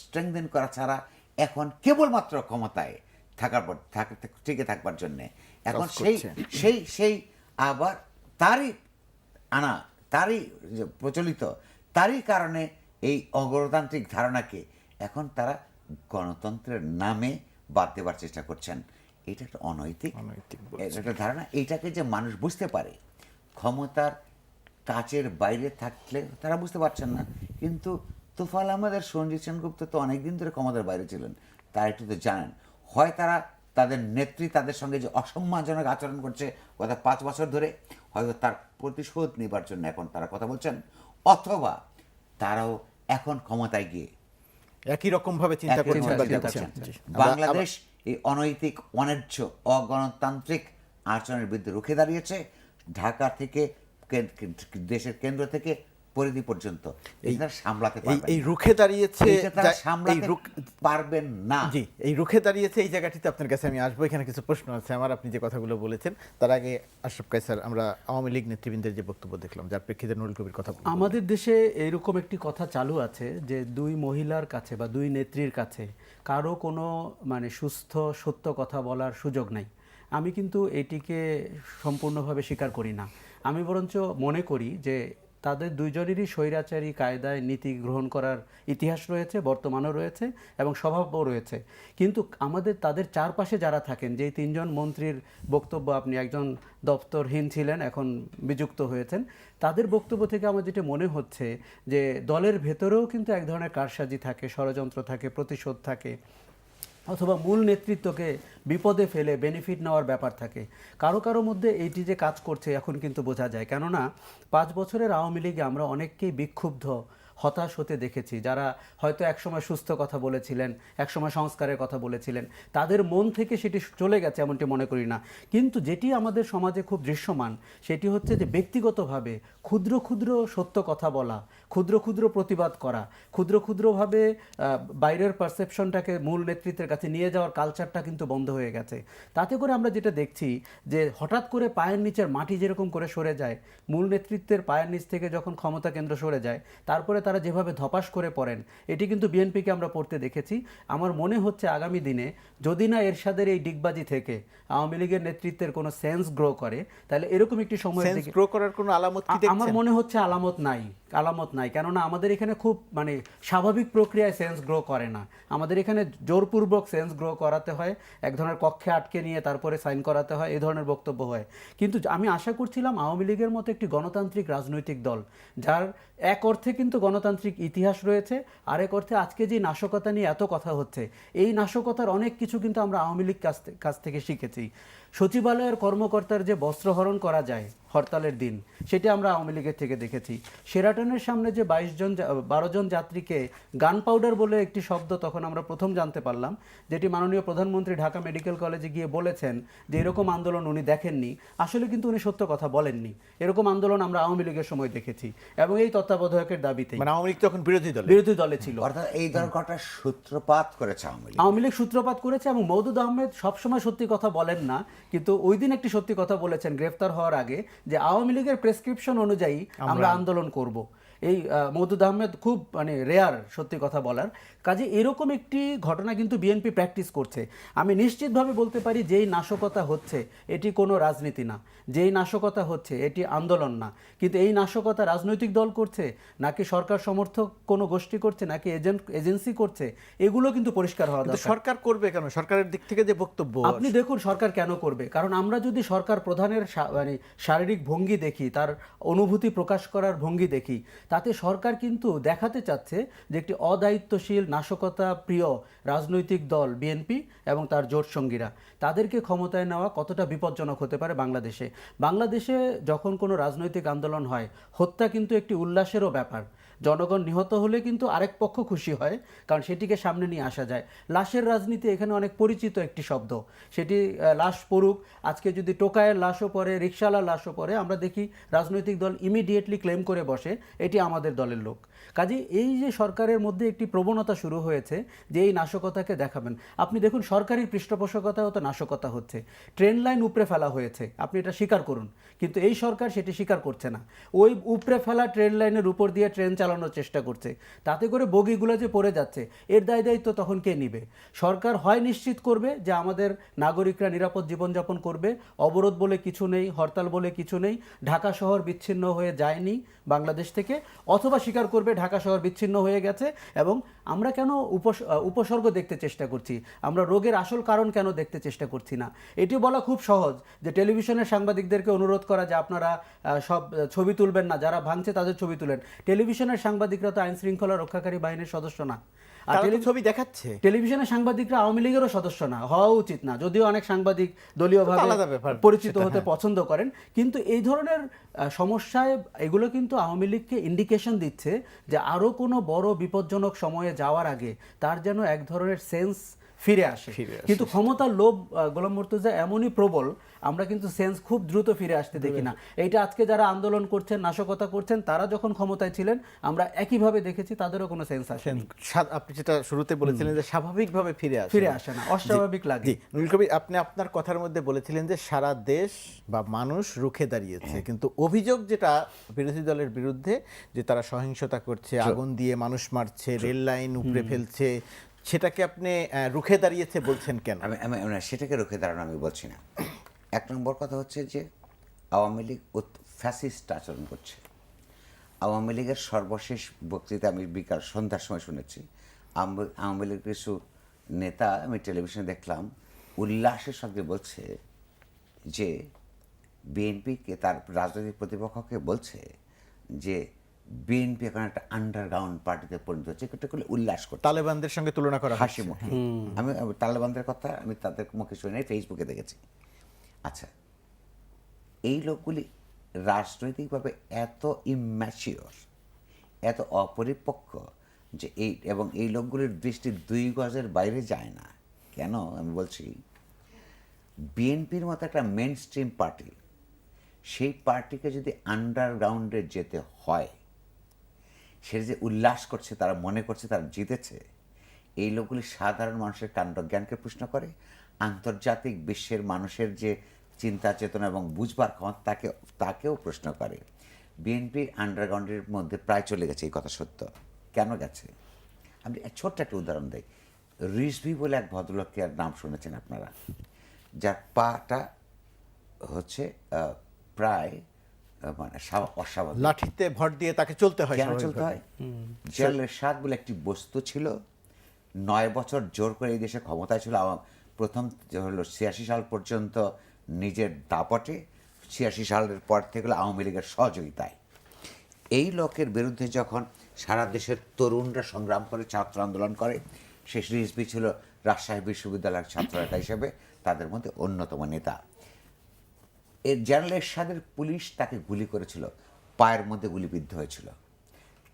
S5: স্ট্রেংথেন করা ছাড়া এখন কেবলমাত্র ক্ষমতায় টিকে থাকবার জন্যে এখন সেই আবার তারই প্রচলিত, তারই কারণে এই অগণতান্ত্রিক ধারণাকে এখন তারা গণতন্ত্রের নামে বাদ দেবার চেষ্টা করছেন। এটা একটা অনৈতিক একটা ধারণা। এইটাকে যে মানুষ বুঝতে পারে, ক্ষমতার কাচের বাইরে থাকলে তারা বুঝতে পারছেন না। কিন্তু তোফাল আহমেদ আর সঞ্জিত সেনগুপ্ত তো অনেকদিন ধরে ক্ষমতার বাইরে ছিলেন, তারা একটু তো জানেন। হয় তারা তাদের নেত্রী তাদের সঙ্গে যে অসম্মানজনক আচরণ করছে গত 5 বছর ধরে, হয়তো তার প্রতিশোধ নেবার জন্য এখন তারা কথা বলছেন, অথবা তারাও এখন ক্ষমতায় গিয়ে
S1: একই রকম ভাবে চিন্তা করছেন।
S5: বাংলাদেশ এই অনৈতিক, অন্যায্য, অগণতান্ত্রিক আচরণের বিরুদ্ধে রুখে দাঁড়িয়েছে। ঢাকা থেকে দেশের কেন্দ্র থেকে পরিধি পর্যন্ত সামলাতে
S1: এই রুখে দাঁড়িয়েছে,
S5: পারবেন না।
S1: জি, এই রুখে দাঁড়িয়েছে এই জায়গাটিতে আপনার কাছে আমি আসবো। এখানে কিছু প্রশ্ন আছে আমার, আপনি যে কথাগুলো বলেছেন। তার আগে আশরাফ কায়সার, আমরা আওয়ামী লীগ নেতৃবৃন্দের যে বক্তব্য দেখলাম, যার প্রেক্ষিতে নুরুল কবির কথা বললেন।
S6: আমাদের দেশে এরকম একটি কথা চালু আছে যে 2 মহিলার কাছে বা 2 নেত্রীর কাছে কারো কোনো সুস্থ সত্য কথা বলার সুযোগ নাই। আমি কিন্তু এটিকে সম্পূর্ণভাবে স্বীকার করি না। আমি বরঞ্চ মনে করি যে তাদের দুইজনেরই স্বৈরাচারী কায়দায় নীতি গ্রহণ করার ইতিহাস রয়েছে, বর্তমানও রয়েছে এবং স্বভাবও রয়েছে। কিন্তু তাদের চারপাশে যারা থাকেন, যে 3 জন মন্ত্রীর বক্তব্য, আপনি একজন দপ্তরহীন ছিলেন, এখন বিযুক্ত হয়েছেন, তাদের বক্তব্য থেকে আমার যেটা মনে হচ্ছে যে দলের ভেতরেও কিন্তু এক ধরনের কারসাজি থাকে, ষড়যন্ত্র থাকে, প্রতিশোধ থাকে, অথবা মূল নেতৃত্বকে বিপদে ফেলে বেনিফিট নেওয়ার ব্যাপার থাকে। কারো কারো মধ্যে এইটি যে কাজ করছে এখন কিন্তু বোঝা যায়। কেননা 5 বছরের আওয়ামী লীগে আমরা অনেককেই বিক্ষুব্ধ, হতাশ হতে দেখেছি, যারা হয়তো একসময় সুস্থ কথা বলেছিলেন, একসময় সংস্কারের কথা বলেছিলেন, তাদের মন থেকে সেটি চলে গেছে এমনটি মনে করি না। কিন্তু যেটি আমাদের সমাজে খুব দৃশ্যমান সেটি হচ্ছে যে ব্যক্তিগতভাবে ক্ষুদ্র ক্ষুদ্র সত্য কথা বলা, ক্ষুদ্র ক্ষুদ্র প্রতিবাদ করা, ক্ষুদ্র ক্ষুদ্রভাবে বাইরের পারসেপশনটাকে মূল নেতৃত্বের কাছে নিয়ে যাওয়ার কালচারটা কিন্তু বন্ধ হয়ে গেছে। তাতে করে আমরা যেটা দেখছি যে হঠাৎ করে পায়ের নিচের মাটি যেরকম করে সরে যায়, মূল নেতৃত্বের পায়ের নিচ থেকে যখন ক্ষমতা কেন্দ্র সরে যায় তারপরে তারা যেভাবে ধপাস করে পড়েন, এটি কিন্তু বিএনপিকে আমরা পড়তে দেখেছি। আমার মনে হচ্ছে আগামী দিনে যদি না এরশাদের এই ডিগবাজি থেকে আওয়ামী লীগের নেতৃত্বের কোনো সেন্স গ্রো করে, তাহলে এরকম একটি সময়
S1: সেন্স গ্রো করার কোনো আলামত কি
S6: আমার
S1: দেখছেন?
S6: মনে হচ্ছে আলামত নাই, কেননা আমাদের এখানে খুব স্বাভাবিক প্রক্রিয়ায় সেন্স গ্রো করে না। আমাদের এখানে জোরপূর্বক সেন্স গ্রো করাতে হয়, এক ধরনের কক্ষে আটকে নিয়ে তারপরে সাইন করাতে হয়, এই ধরনের বক্তব্য হয়। কিন্তু আমি আশা করছিলাম আওয়ামী লীগের মতো একটি গণতান্ত্রিক রাজনৈতিক দল, যার এক অর্থে কিন্তু গণতান্ত্রিক ইতিহাস রয়েছে, আরেক অর্থে আজকে যে নাশকতা নিয়ে এত কথা হচ্ছে, এই নাশকতার অনেক কিছু কিন্তু আমরা আওয়ামী লীগ কাছ থেকে শিখেছি। সচিবালয়ের কর্মকর্তার যে বস্ত্রহরণ করা যায় হরতালের দিন, সেটি আমরা আওয়ামী লীগের থেকে দেখেছি। শেরাটনের সামনে যে 12 জন যাত্রীকে গান পাউডার বলে একটি শব্দ তখন আমরা প্রথম জানতে পারলাম, যেটি মাননীয় প্রধানমন্ত্রী ঢাকা মেডিকেল কলেজে গিয়ে বলেছেন যে এরকম আন্দোলন উনি দেখেননি। আসলে কিন্তু উনি সত্য কথা বলেননি। এরকম আন্দোলন আমরা আওয়ামী লীগের সময় দেখেছি, এবং এই তত্ত্বাবধায়কের দাবিতে
S1: মানে আওয়ামী লীগ তখন বিরোধী দলে
S6: ছিল।
S5: অর্থাৎ এই দলটা সূত্রপাত করেছে
S6: আওয়ামী লীগ সূত্রপাত করেছে, এবং মওদুদ আহমেদ সবসময় সত্যি কথা বলেন না, কিন্তু ওই দিন একটি সত্যি কথা বলেছেন গ্রেফতার হওয়ার আগে, যে আওয়ামী লীগের প্রেসক্রিপশন অনুযায়ী আমরা আন্দোলন করব। এই মওদুদ আহমেদ খুব রেয়ার সত্যি কথা বলার। কাজে এরকম একটি ঘটনা কিন্তু বিএনপি প্র্যাকটিস করছে। আমি নিশ্চিতভাবে বলতে পারি যেই নাশকতা হচ্ছে এটি কোনো রাজনীতি না, যেই নাশকতা হচ্ছে এটি আন্দোলন না। কিন্তু এই নাশকতা রাজনৈতিক দল করছে নাকি সরকার সমর্থক কোনো গোষ্ঠী করছে নাকি এজেন্সি করছে, এগুলো কিন্তু পরিষ্কার হওয়া দরকার।
S1: সরকার করবে কেন? সরকারের দিক থেকে যে বক্তব্য,
S6: আপনি দেখুন সরকার কেন করবে, কারণ আমরা যদি সরকার প্রধানের শারীরিক ভঙ্গি দেখি, তার অনুভূতি প্রকাশ করার ভঙ্গি দেখি, তাতে সরকার কিন্তু দেখাতে চাচ্ছে যে একটি অদায়িত্বশীল নাশকতা প্রিয় রাজনৈতিক দল বিএনপি এবং তার জোট সঙ্গীরা, তাদেরকে ক্ষমতায় নেওয়া কতটা বিপজ্জনক হতে পারে বাংলাদেশে যখন কোনো রাজনৈতিক আন্দোলন হয়, হত্যা কিন্তু একটি উল্লাসেরও ব্যাপার। জনগণ নিহত হলে কিন্তু আরেক পক্ষ খুশি হয়, কারণ সেটিকে সামনে নিয়ে আসা যায়। লাশের রাজনীতি এখানে অনেক পরিচিত একটি শব্দ, সেটি লাশ পড়ুক, আজকে যদি টোকায়ের লাশও পড়ে, রিকশাওয়ালার লাশও পড়ে, আমরা দেখি রাজনৈতিক দল ইমিডিয়েটলি ক্লেম করে বসে এটি আমাদের দলের লোক। কাজে এই যে সরকারের মধ্যে একটি প্রবণতা শুরু হয়েছে যে এই নাশকতাকে দেখাবেন, আপনি দেখুন সরকারি পৃষ্ঠপোষকতাও তো নাশকতা হচ্ছে। ট্রেন লাইন উপড়ে ফেলা হয়েছে, আপনি এটা স্বীকার করুন, কিন্তু এই সরকার সেটি স্বীকার করছে না। ওই উপড়ে ফেলা ট্রেন লাইনের উপর দিয়ে ট্রেন চালানোর চেষ্টা করছে, তাতে করে বগিগুলো যে পড়ে যাচ্ছে এর দায়িত্ব তখন কে নিবে? সরকার হয় নিশ্চিত করবে যে আমাদের নাগরিকরা নিরাপদ জীবনযাপন করবে, অবরোধ বলে কিছু নেই, হরতাল বলে কিছু নেই, ঢাকা শহর বিচ্ছিন্ন হয়ে যায়নি বাংলাদেশ থেকে, অথবা স্বীকার করবে ঢাকা শহর বিচ্ছিন্ন হয়ে গেছে এবং আমরা কেন উপসর্গ দেখতে চেষ্টা করছি, আমরা রোগের আসল কারণ কেন দেখতে চেষ্টা করছি না। এটি বলা খুব সহজ যে টেলিভিশনের সাংবাদিকদেরকে অনুরোধ করা যে আপনারা সব ছবি তুলবেন না, যারা ভাঙছে তাদের ছবি তুলেন। টেলিভিশনের সাংবাদিকরা তো আইন শৃঙ্খলা রক্ষাকারী বাহিনীর সদস্য না, আর
S1: ছবি দেখাচ্ছে।
S6: টেলিভিশনের সাংবাদিকরা আওয়ামী লীগেরও সদস্য না, হওয়া উচিত না, যদিও অনেক সাংবাদিক দলীয়ভাবে পরিচিত হতে পছন্দ করেন। কিন্তু এই ধরনের সমস্যায় এগুলো কিন্তু আওয়ামী লীগকে ইন্ডিকেশন দিচ্ছে যে আরও কোনো বড় বিপজ্জনক সময়ে যাওয়ার আগে তার যেন এক ধরনের সেন্স ফিরে আসে। কিন্তু ক্ষমতার লোভ গোলাম মুর্তজা এমনই প্রবল, আমরা কিন্তু সেন্স খুব দ্রুত ফিরে আসতে দেখি না। এইটা আজকে যারা আন্দোলন করছেন, নাশকতা করছেন, তারা যখন ক্ষমতায় ছিলেন আমরা একইভাবে দেখেছি, তাদেরও কোনো সেন্স আসে।
S1: আপনি যেটা শুরুতে বলেছিলেন যে স্বাভাবিকভাবে ফিরে আসে না,
S6: অস্বাভাবিক লাগে।
S1: নুরুল কবির, আপনি আপনার কথার মধ্যে বলেছিলেন যে সারা দেশ বা মানুষ রুখে দাঁড়িয়েছে, কিন্তু অভিযোগ যেটা বিরোধী দলের বিরুদ্ধে যে তারা সহিংসতা করছে, আগুন দিয়ে মানুষ মারছে, রেল লাইন উপড়ে ফেলছে, সেটাকে আপনি রুখে দাঁড়িয়েছে বলছেন কেন?
S5: আমি সেটাকে রুখে দাঁড়ানো আমি বলছি না। এক নম্বর কথা হচ্ছে যে আওয়ামী লীগ ফ্যাসিস্ট আচরণ করছে। আওয়ামী লীগের সর্বশেষ বক্তৃতা আমি বিকাল সন্ধ্যার সময় শুনেছি। আওয়ামী লীগের কিছু নেতা আমি টেলিভিশনে দেখলাম উল্লাসের সঙ্গে বলছে যে বিএনপিকে, তার রাজনৈতিক প্রতিপক্ষকে বলছে যে বিএনপি এখন একটা আন্ডারগ্রাউন্ড পার্টিতে পরিণত হচ্ছে, এটা করলে উল্লাস করছে।
S1: তালেবানদের সঙ্গে তুলনা করা
S5: হাসি মুখে। আমি তালেবানদের কথা আমি তাদের মুখে শুনে ফেসবুকে দেখেছি। আচ্ছা, এই লোকগুলি রাজনৈতিকভাবে এত ইম্যাচিওর, এত অপরিপক্ক যে এই লোকগুলির দৃষ্টি 2 গজের বাইরে যায় না। কেন আমি বলছি, বিএনপির মতো একটা মেন স্ট্রিম পার্টি, সেই পার্টিকে যদি আন্ডারগ্রাউন্ডে যেতে হয়, সেটা যে উল্লাস করছে, তারা মনে করছে তারা জিতেছে, এই লোকগুলি সাধারণ মানুষের কাণ্ডজ্ঞানকে প্রশ্ন করে, আন্তর্জাতিক বিশ্বের মানুষের যে চিন্তা চেতনা এবং বুঝবার ক্ষমতা তাকেও প্রশ্ন করে। বিএনপি আন্ডারগ্রাউন্ডের মধ্যে প্রায় চলে গেছে, এই কথা সত্য। কেন গেছে? আমি ছোট্ট একটা উদাহরণ দিই। রিজভি বলে এক ভদ্রলোকের নাম শুনেছেন আপনারা, যার পাটা হচ্ছে প্রায় মানে অস্বাভাবিক,
S1: লাঠিতে ভর দিয়ে তাকে চলতে হয়।
S5: কেন চলতে হয়? জেলের স্বাদ বলে একটি বস্তু ছিল, 9 বছর জোর করে এই দেশে ক্ষমতায় ছিল। প্রথম হলো 86 সাল পর্যন্ত নিজের দাপটে, 86 সালের পর থেকে হলো আওয়ামী লীগের সহযোগিতায়। এই লোকের বিরুদ্ধে যখন সারা দেশের তরুণরা সংগ্রাম করে, ছাত্র আন্দোলন করে, সে রিজভি ছিল রাজশাহী বিশ্ববিদ্যালয়ের ছাত্রনেতা হিসেবে তাদের মধ্যে অন্যতম নেতা। এর জেনারেল এরশাদের পুলিশ তাকে গুলি করেছিল, পায়ের মধ্যে গুলিবিদ্ধ হয়েছিল।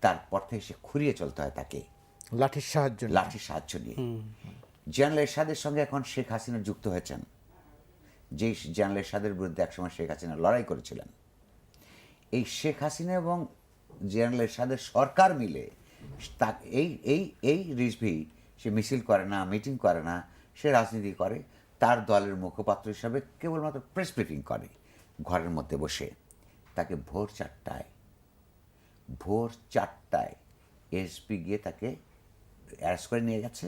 S5: তারপর থেকে সে খুঁড়িয়ে চলতে হয় তাকে
S1: লাঠির সাহায্য
S5: নিয়ে। জেনারেল এরশাদের সঙ্গে এখন শেখ হাসিনা যুক্ত হয়েছেন, যেই জেনারেল এরশাদের বিরুদ্ধে একসময় শেখ হাসিনা লড়াই করেছিলেন। এই শেখ হাসিনা এবং জেনারেল এরশাদের সরকার মিলে এই রিজভি, সে মিছিল করে না, মিটিং করে না, সে রাজনীতি করে, তার দলের মুখপাত্র হিসাবে কেবলমাত্র প্রেস ব্রিফিং করে ঘরের মধ্যে বসে। তাকে ভোর চারটায় এসপি গিয়ে তাকে অ্যারেস্ট করে নিয়ে গেছে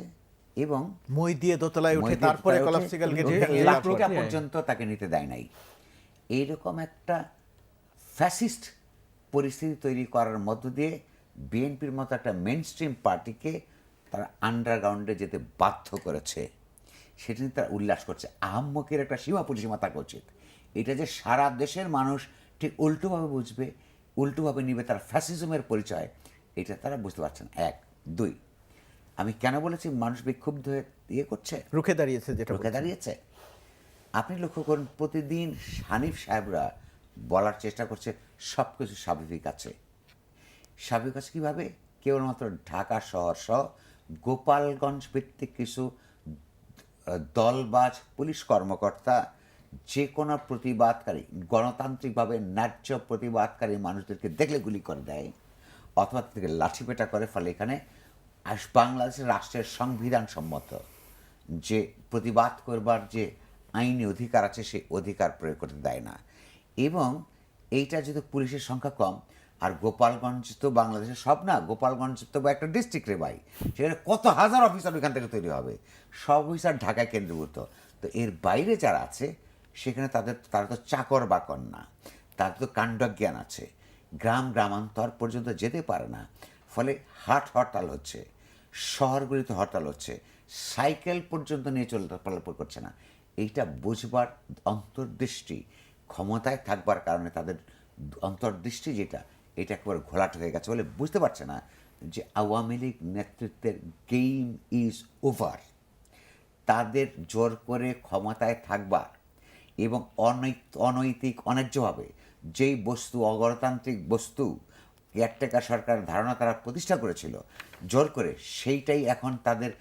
S5: এবং
S1: মই দিয়ে দোতলায় উঠে তারপরে কলাপসিক্যাল গেটে
S5: লাঠিটা পর্যন্ত তাকে নিতে দেয় নাই। এইরকম একটা ফ্যাসিস্ট পরিস্থিতি তৈরি করার মধ্য দিয়ে বিএনপির মতো একটা মেন স্ট্রিম পার্টিকে তারা আন্ডারগ্রাউন্ডে যেতে বাধ্য করেছে। সেটা নিয়ে তারা উল্লাস করছে। আহাম্মকের একটা সীমা পরিসীমা থাকা উচিত। এটা যে সারা দেশের মানুষ ঠিক উল্টোভাবে বুঝবে, উল্টোভাবে নিবে তার ফ্যাসিজমের পরিচয়, এটা তারা বুঝতে পারছেন। 1, 2, আমি কেন বলেছি মানুষ বিক্ষুব্ধ হয়ে করছে,
S1: রুখে দাঁড়িয়েছে,
S5: আপনি লক্ষ্য করুন প্রতিদিন হানিফ সাহেবরা বলার চেষ্টা করছে সব কিছু স্বাভাবিক আছে। স্বাভাবিক আছে কীভাবে? কেবলমাত্র ঢাকা শহর সহ গোপালগঞ্জ ভিত্তিক কিছু দলবাজ পুলিশ কর্মকর্তা যে কোনো প্রতিবাদকারী, গণতান্ত্রিকভাবে ন্যায্য প্রতিবাদকারী মানুষদেরকে দেখলে গুলি করে দেয় অথবা তাদেরকে লাঠিপেটা করে। ফলে এখানে বাংলাদেশের রাষ্ট্রের সংবিধান সম্মত যে প্রতিবাদ করবার যে আইনি অধিকার আছে, সেই অধিকার প্রয়োগ করতে দেয় না। এবং এইটা যদি পুলিশের সংখ্যা কম, আর গোপালগঞ্জ তো বাংলাদেশের সব না, গোপালগঞ্জ তো একটা ডিস্ট্রিক্ট রে ভাই, সেখানে কত হাজার অফিসার ওইখান থেকে তৈরি হবে, সব অফিসার ঢাকায় কেন্দ্রীভূত। তো এর বাইরে যারা আছে সেখানে তারা তো চাকর বাকর না, তাদের তো কাণ্ডজ্ঞান আছে, গ্রামান্তর পর্যন্ত যেতে পারে না। ফলে হরতাল হচ্ছে, শহরগুলিতে হরতাল হচ্ছে, সাইকেল পর্যন্ত নিয়ে চলতে পালাপল করছে না। এইটা বুঝবার অন্তর্দৃষ্টি, ক্ষমতায় থাকবার কারণে তাদের অন্তর্দৃষ্টি যেটা, এটা একেবারে ঘোলাট হয়ে গেছে বলে বুঝতে পারছে না যে আওয়ামী লীগ নেতৃত্বের গেম ইজ ওভার। তাদের জোর করে ক্ষমতায় থাকবার এবং অনৈতিক অন্যায্যভাবে যেই বস্তু, অগণতান্ত্রিক বস্তু কেয়ারটেকার সরকারের ধারণা তারা প্রতিষ্ঠা করেছিল জোর করে, সেইটাই এখন তাদের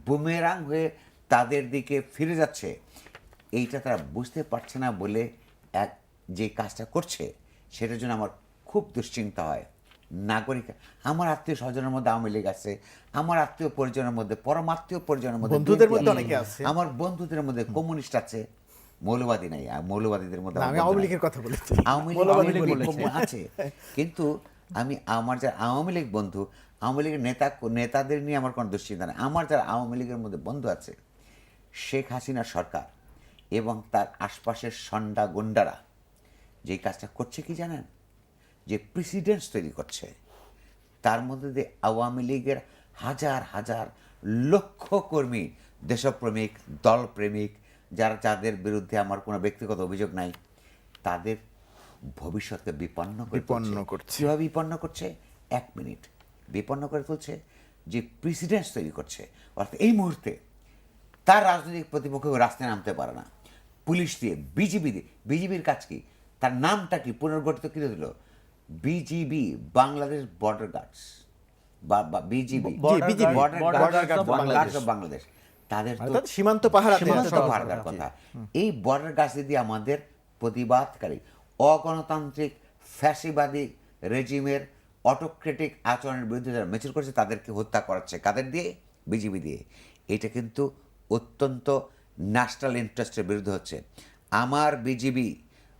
S5: বুমেরাং হয়ে তাদের দিকে ফিরে যাচ্ছে। এইটা তারা বুঝতে পারছে না বলে যে কাজটা করছে, সেটার জন্য আমার খুব দুশ্চিন্তা হয়। নাগরিক, আমার আত্মীয় স্বজনের মধ্যে আওয়ামী লীগ আছে, আমার আত্মীয় পরিজনের মধ্যে, পরমাত্মীয় পরিজনের মধ্যে,
S1: বন্ধুদের মধ্যে অনেকে আছে,
S5: আমার বন্ধুদের মধ্যে কমিউনিস্ট আছে, মৌলবাদী নাই। মৌলবাদীদের মধ্যে
S1: আমি আওয়ামী লীগের কথা বলেছি,
S5: আওয়ামী লীগ আছে। কিন্তু আমি আমার যারা আওয়ামী লীগ বন্ধু, আওয়ামী লীগের নেতাদের নিয়ে আমার কোনো দুশ্চিন্তা নেই। আমার যারা আওয়ামী লীগের মধ্যে বন্ধু আছে, শেখ হাসিনা সরকার এবং তার আশপাশের সন্ডা গুন্ডারা যেই কাজটা করছে কি জানেন, যে প্রেসিডেন্টস তৈরি করছে, তার মধ্যে দিয়ে আওয়ামী লীগের হাজার হাজার লক্ষ কর্মী, দেশপ্রেমিক, দলপ্রেমিক, যাদের বিরুদ্ধে আমার কোনো ব্যক্তিগত অভিযোগ নাই, তাদের ভবিষ্যৎকে বিপন্ন করছে। কীভাবে বিপন্ন করছে? 1 মিনিট বিপন্ন করে তুলছে, যে প্রেসিডেন্টস তৈরি করছে। অর্থাৎ এই মুহূর্তে তার রাজনৈতিক প্রতিপক্ষ রাস্তায় নামতে পারে না, পুলিশ দিয়ে, বিজিবির কাজ কি, তার নামটা কি, পুনর্গঠিত করে দিল, বিজিবি, বাংলাদেশ বর্ডার গার্ডস বা BGB,
S1: BGB,
S5: border
S1: Border Guards of
S5: guards of Bangladesh, তাদের তো
S1: অর্থাৎ সীমান্ত পাহারাতে
S5: সীমান্ত
S1: আছে।
S5: পাহারাদার কথা। এই বর্ডার গার্ডস যদি আমাদের প্রতিবাদকারী অগণতান্ত্রিক ফ্যাসিবাদী রেজিমের অটোক্রেটিক আচরণের বিরুদ্ধে যারা মিছিল করছে তাদেরকে হত্যা করাচ্ছে, কাদের দিয়ে? বিজিবি দিয়ে। এটা কিন্তু অত্যন্ত ন্যাশনাল ইন্টারেস্টের বিরুদ্ধে হচ্ছে। আমার বিজিবি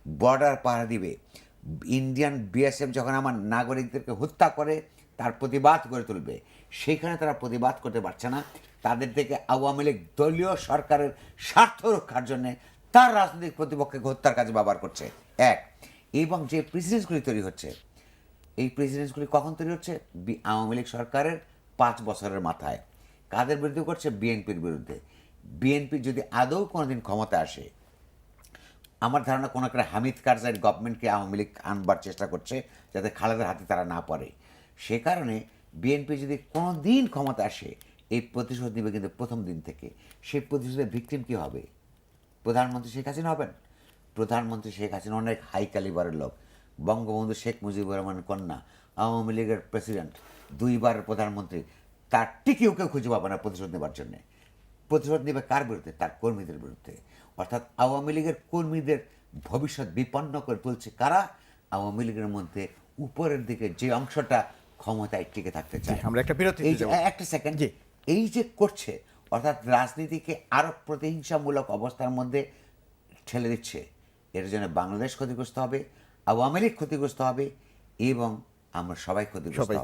S5: বর্ডার পাহারা দিবে, ইন্ডিয়ান বিএসএফ যখন আমার নাগরিকদেরকে হত্যা করে তার প্রতিবাদ গড়ে তুলবে, সেখানে তারা প্রতিবাদ করতে পারছে না। তাদের থেকে আওয়ামী লীগ দলীয় সরকারের স্বার্থ রক্ষার জন্যে তার রাজনৈতিক প্রতিপক্ষকে হত্যার কাজে ব্যবহার করছে। এক, এবং যে প্রেসিডেন্সগুলি তৈরি হচ্ছে, এই প্রেসিডেন্সগুলি কখন তৈরি হচ্ছে? আওয়ামী লীগ সরকারের 5 বছরের মাথায়। কাদের বিরুদ্ধে করছে? বিএনপির বিরুদ্ধে। বিএনপি যদি আদৌ কোনোদিন ক্ষমতা আসে, আমার ধারণা কোনো একটা হামিদ কারজাইয়ের গভর্নমেন্টকে আওয়ামী লীগ আনবার চেষ্টা করছে যাতে খালেদার হাতে তারা না পড়ে। সে কারণে বিএনপি যদি কোনো দিন ক্ষমতা আসে, এই প্রতিশোধ নেবে কিন্তু প্রথম দিন থেকে। সেই প্রতিশোধের ভিকটিম কী হবে? প্রধানমন্ত্রী শেখ হাসিনা হবেন। প্রধানমন্ত্রী শেখ হাসিনা অনেক হাই ক্যালিবারের লোক, বঙ্গবন্ধু শেখ মুজিবুর রহমানের কন্যা, আওয়ামী লীগের প্রেসিডেন্ট, 2 বার প্রধানমন্ত্রী, তার টিকেও কেউ খুঁজে পাবে না প্রতিশোধ নেবার জন্যে। প্রতিশোধ নেবে কার বিরুদ্ধে? তার কর্মীদের বিরুদ্ধে। অর্থাৎ আওয়ামী লীগের কর্মীদের ভবিষ্যৎ বিপন্ন করে তুলছে কারা? আওয়ামী লীগের মধ্যে উপরের দিকে যে অংশটা ক্ষমতায় টিকে থাকতে চায়।
S1: আমরা একটা বিরতি
S5: এই যে একটা সেকেন্ড, যে এই যে করছে, অর্থাৎ রাজনীতিকে আরো প্রতিহিংসামূলক অবস্থার মধ্যে ঠেলে দিচ্ছে, এর জন্য বাংলাদেশ ক্ষতিগ্রস্ত হবে, আওয়ামী লীগ ক্ষতিগ্রস্ত হবে এবং আমরা সবাই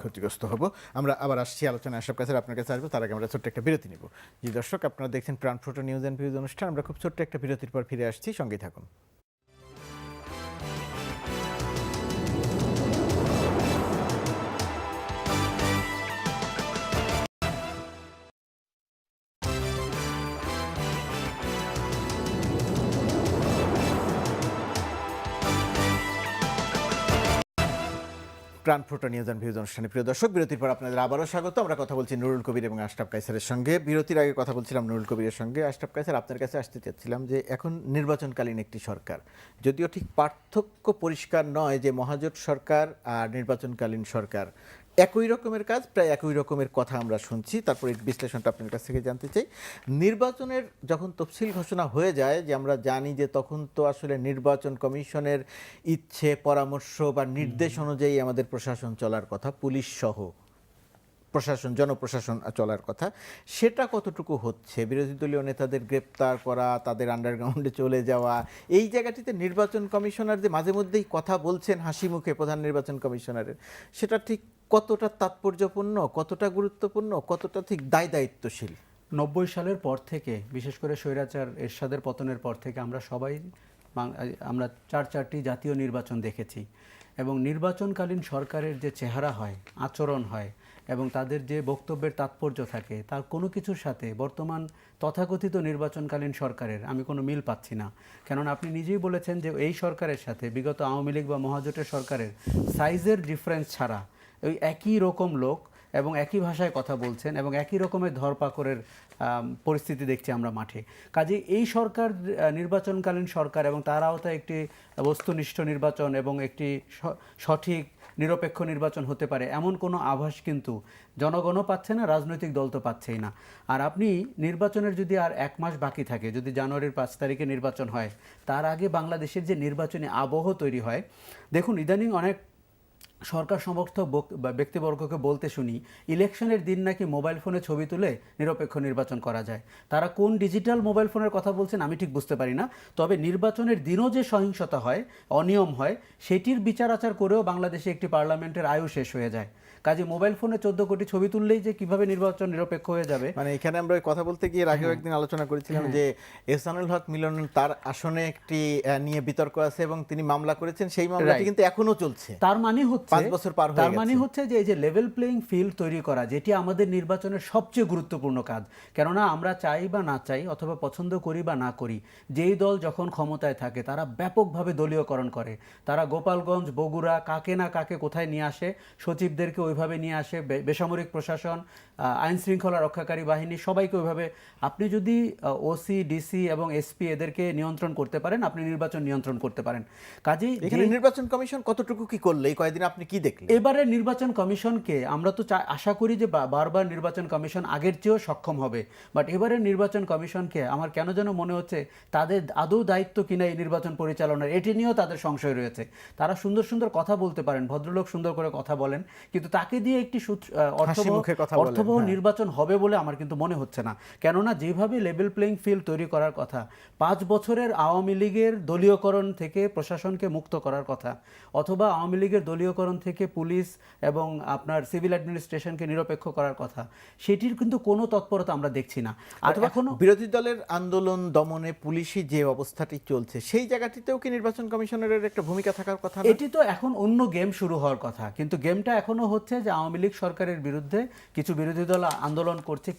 S1: ক্ষতিগ্রস্ত হব। আমরা আবার আসছি আলোচনা আশরাফ কাছে, আপনার কাছে আসবো। তার আগে আমরা ছোট্ট একটা বিরতি নিব। জি দর্শক, আপনারা দেখছেন প্রাণফোটো নিউজ অ্যান্ড ভিউজ অনুষ্ঠান। আমরা খুব ছোট্ট একটা বিরতির পর ফিরে আসছি, সঙ্গেই থাকুন। প্রাণফোটো নিউজ অ্যান্ড ভিউজ অনুষ্ঠানে প্রিয় দর্শক, বিরতির পর আপনাদের আবারও স্বাগত। আমরা কথা বলছি নুরুল কবির এবং আশরাফ কায়সারের সঙ্গে। বিরতির আগে কথা বলছিলাম নুরুল কবিরের সঙ্গে। আশরাফ কায়সার, আপনার কাছে আসতে চাচ্ছিলাম যে এখন নির্বাচনকালীন একটি সরকার, যদিও ঠিক পার্থক্য পরিষ্কার নয় যে মহাজোট সরকার আর নির্বাচনকালীন সরকার একই রকমের কাজ, প্রায় একই রকমের কথা আমরা শুনছি। তারপর এই বিশ্লেষণটা আপনার কাছ থেকে জানতে চাই। নির্বাচনের যখন তফসিল ঘোষণা হয়ে যায়, যে আমরা জানি যে তখন তো আসলে নির্বাচন কমিশনের ইচ্ছে, পরামর্শ বা নির্দেশ অনুযায়ী আমাদের প্রশাসন চলার কথা, পুলিশ সহ প্রশাসন, জনপ্রশাসন চলার কথা, সেটা কতটুকু হচ্ছে? বিরোধী দলীয় নেতাদের গ্রেপ্তার করা, তাদের আন্ডারগ্রাউন্ডে চলে যাওয়া, এই জায়গাটিতে নির্বাচন কমিশনার যে মাঝে মধ্যেই কথা বলছেন হাসি মুখে, প্রধান নির্বাচন কমিশনারের, সেটা ঠিক কতটা তাৎপর্যপূর্ণ, কতটা গুরুত্বপূর্ণ, কতটা ঠিক দায়িত্বশীল?
S6: 90 সালের পর থেকে, বিশেষ করে স্বৈরাচার এরশাদের পতনের পর থেকে আমরা সবাই আমরা 4টি জাতীয় নির্বাচন দেখেছি এবং নির্বাচনকালীন সরকারের যে চেহারা হয়, আচরণ হয় এবং তাদের যে বক্তব্যের তাৎপর্য থাকে, তার কোনো কিছুর সাথে বর্তমান তথাকথিত নির্বাচনকালীন সরকারের আমি কোনো মিল পাচ্ছি না। কেননা আপনি নিজেই বলেছেন যে এই সরকারের সাথে বিগত আওয়ামী লীগ বা মহাজোটের সরকারের সাইজের ডিফারেন্স ছাড়া ওই একই রকম লোক এবং একই ভাষায় কথা বলছেন এবং একই রকমের ধরপাকড়ের পরিস্থিতি দেখছি আমরা মাঠে। কাজে এই সরকার নির্বাচনকালীন সরকার এবং তার আওতায় একটি বস্তুনিষ্ঠ নির্বাচন এবং একটি সঠিক নিরপেক্ষ নির্বাচন হতে পারে এমন কোনো আভাস কিন্তু জনগণও পাচ্ছে না, রাজনৈতিক দল তো পাচ্ছেই না। আর আপনি নির্বাচনের যদি আর 1 মাস বাকি থাকে, যদি জানুয়ারির 5 তারিখে নির্বাচন হয়, তার আগে বাংলাদেশের যে নির্বাচনী আবহ তৈরি হয়, দেখুন ইদানিং অনেক সরকার সমর্থক ব্যক্তিবর্গকে বলতে শুনি ইলেকশনের দিন নাকি মোবাইল ফোনে ছবি তুলে নিরপেক্ষ নির্বাচন করা যায়। তারা কোন ডিজিটাল মোবাইল ফোনের কথা বলছেন আমি ঠিক বুঝতে পারি না, তবে নির্বাচনের দিনও যে সহিংসতা হয়, অনিয়ম হয়, সেটির বিচার আচার করেও বাংলাদেশে একটি পার্লামেন্টের আয়ু শেষ হয়ে যায়। কাজে মোবাইল ফোনে 14 কোটি ছবি তুললেই যে কিভাবে নির্বাচন নিরপেক্ষ হয়ে যাবে,
S1: মানে এখানে আমরা কথা বলতে গিয়ে আগেও একদিন আলোচনা করেছিলাম যে এহসানুল হক মিলন, তার আসনে একটি নিয়ে বিতর্ক আছে এবং তিনি মামলা করেছেন, সেই মামলাটি কিন্তু এখনো চলছে।
S6: তার মানে হচ্ছে
S1: 5 বছর পার হয়ে গেছে।
S6: তার মানে হচ্ছে যে এই যে লেভেল প্লেইং ফিল্ড তৈরি করা, যেটি আমাদের নির্বাচনের সবচেয়ে গুরুত্বপূর্ণ কাজ। কেননা আমরা চাই বা না চাই অথবা পছন্দ করি বা না করি, যেই দল যখন ক্ষমতায় থাকে তারা ব্যাপকভাবে দলীয়করণ করে। তারা গোপালগঞ্জ, বগুড়া, কাকে না কাকে কোথায় নিয়ে আসে, সচিবদেরকে ওই ওইভাবে নিয়ে আসে, বেসামরিক প্রশাসন, আইন শৃঙ্খলা রক্ষাকারী বাহিনী সবাইকে ওইভাবে, আপনি যদি ওসি, ডিসি এবং এসপি এদেরকে নিয়ন্ত্রণ করতে পারেন, আপনি নির্বাচন নিয়ন্ত্রণ করতে পারেন। কাজেই
S1: এখানে নির্বাচন কমিশন কতটুকু কি করলে এই কয়েকদিন আপনি কি দেখলেন?
S6: এবারে নির্বাচন কমিশনকে আমরা তো আশা করি যে বারবার নির্বাচন কমিশন আগের চেয়েও সক্ষম হবে, বাট এবারে নির্বাচন কমিশনকে আমার কেন যেন মনে হচ্ছে তাদের আদৌ দায়িত্ব কিনা এই নির্বাচন পরিচালনার, এটি নিয়েও তাদের সংশয় রয়েছে। তারা সুন্দর সুন্দর কথা বলতে পারেন, ভদ্রলোক সুন্দর করে কথা বলেন, কিন্তু তাকে দিয়ে একটি অর্থবহ নির্বাচন হবে বলে আমার কিন্তু মনে হচ্ছে না। কেননা যেভাবে লেভেল প্লেইং ফিল্ড তৈরি করার কথা, 5 বছরের আওয়ামী লীগের দলীয়করণ থেকে প্রশাসনকে মুক্ত করার কথা, অথবা আওয়ামী লীগের দলীয়করণ থেকে পুলিশ এবং আপনার সিভিল অ্যাডমিনিস্ট্রেশনকে নিরপেক্ষ করার কথা, সেটির কিন্তু কোনো তৎপরতা আমরা দেখছি না। আর এখনো
S1: বিরোধী দলের আন্দোলন দমনে পুলিশি যে অবস্থাটি চলছে, সেই জায়গাটিতেও কি নির্বাচন কমিশনের একটা ভূমিকা থাকার কথা না?
S6: এটি তো এখন অন্য গেম শুরু হওয়ার কথা, কিন্তু গেমটা এখনো হচ্ছে যে আওয়ামী লীগ সরকারের বিরুদ্ধে কিছু বিরোধী দল আন্দোলন করছে,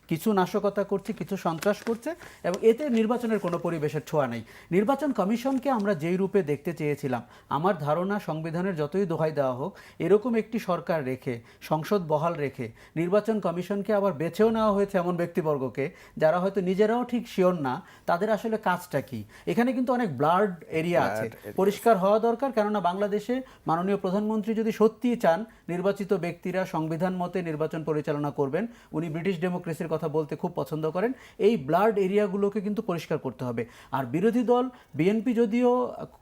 S6: কিছু নাশকতা করছে, কিছু সন্ত্রাস করছে, এবং এতে নির্বাচনের কোনো পরিবেশের ছোঁয়া নেই। নির্বাচন কমিশনকে আমরা যেই রূপে দেখতে চেয়েছিলাম, আমার ধারণা সংবিধানের যতই দোহাই দেওয়া হোক, এরকম একটি সরকার রেখে, সংসদ বহাল রেখে নির্বাচন কমিশনকে আবার বেছেও নেওয়া হয়েছে এমন ব্যক্তিবর্গকে যারা হয়তো নিজেরাও ঠিক শিওর না তাদের আসলে কাজটা কি। এখানে কিন্তু অনেক ব্লার্ড এরিয়া আছে, পরিষ্কার হওয়া দরকার। কেননা বাংলাদেশে মাননীয় প্রধানমন্ত্রী যদি সত্যিই চান নির্বাচিত ব্যক্তিরা সংবিধান মতে নির্বাচন পরিচালনা করবেন, উনি ব্রিটিশ ডেমোক্রেসির কথা বলতে খুব পছন্দ করেন, এই ব্লার্ড এরিয়াগুলোকে কিন্তু পরিষ্কার করতে হবে। আর বিরোধী দল বিএনপি যদিও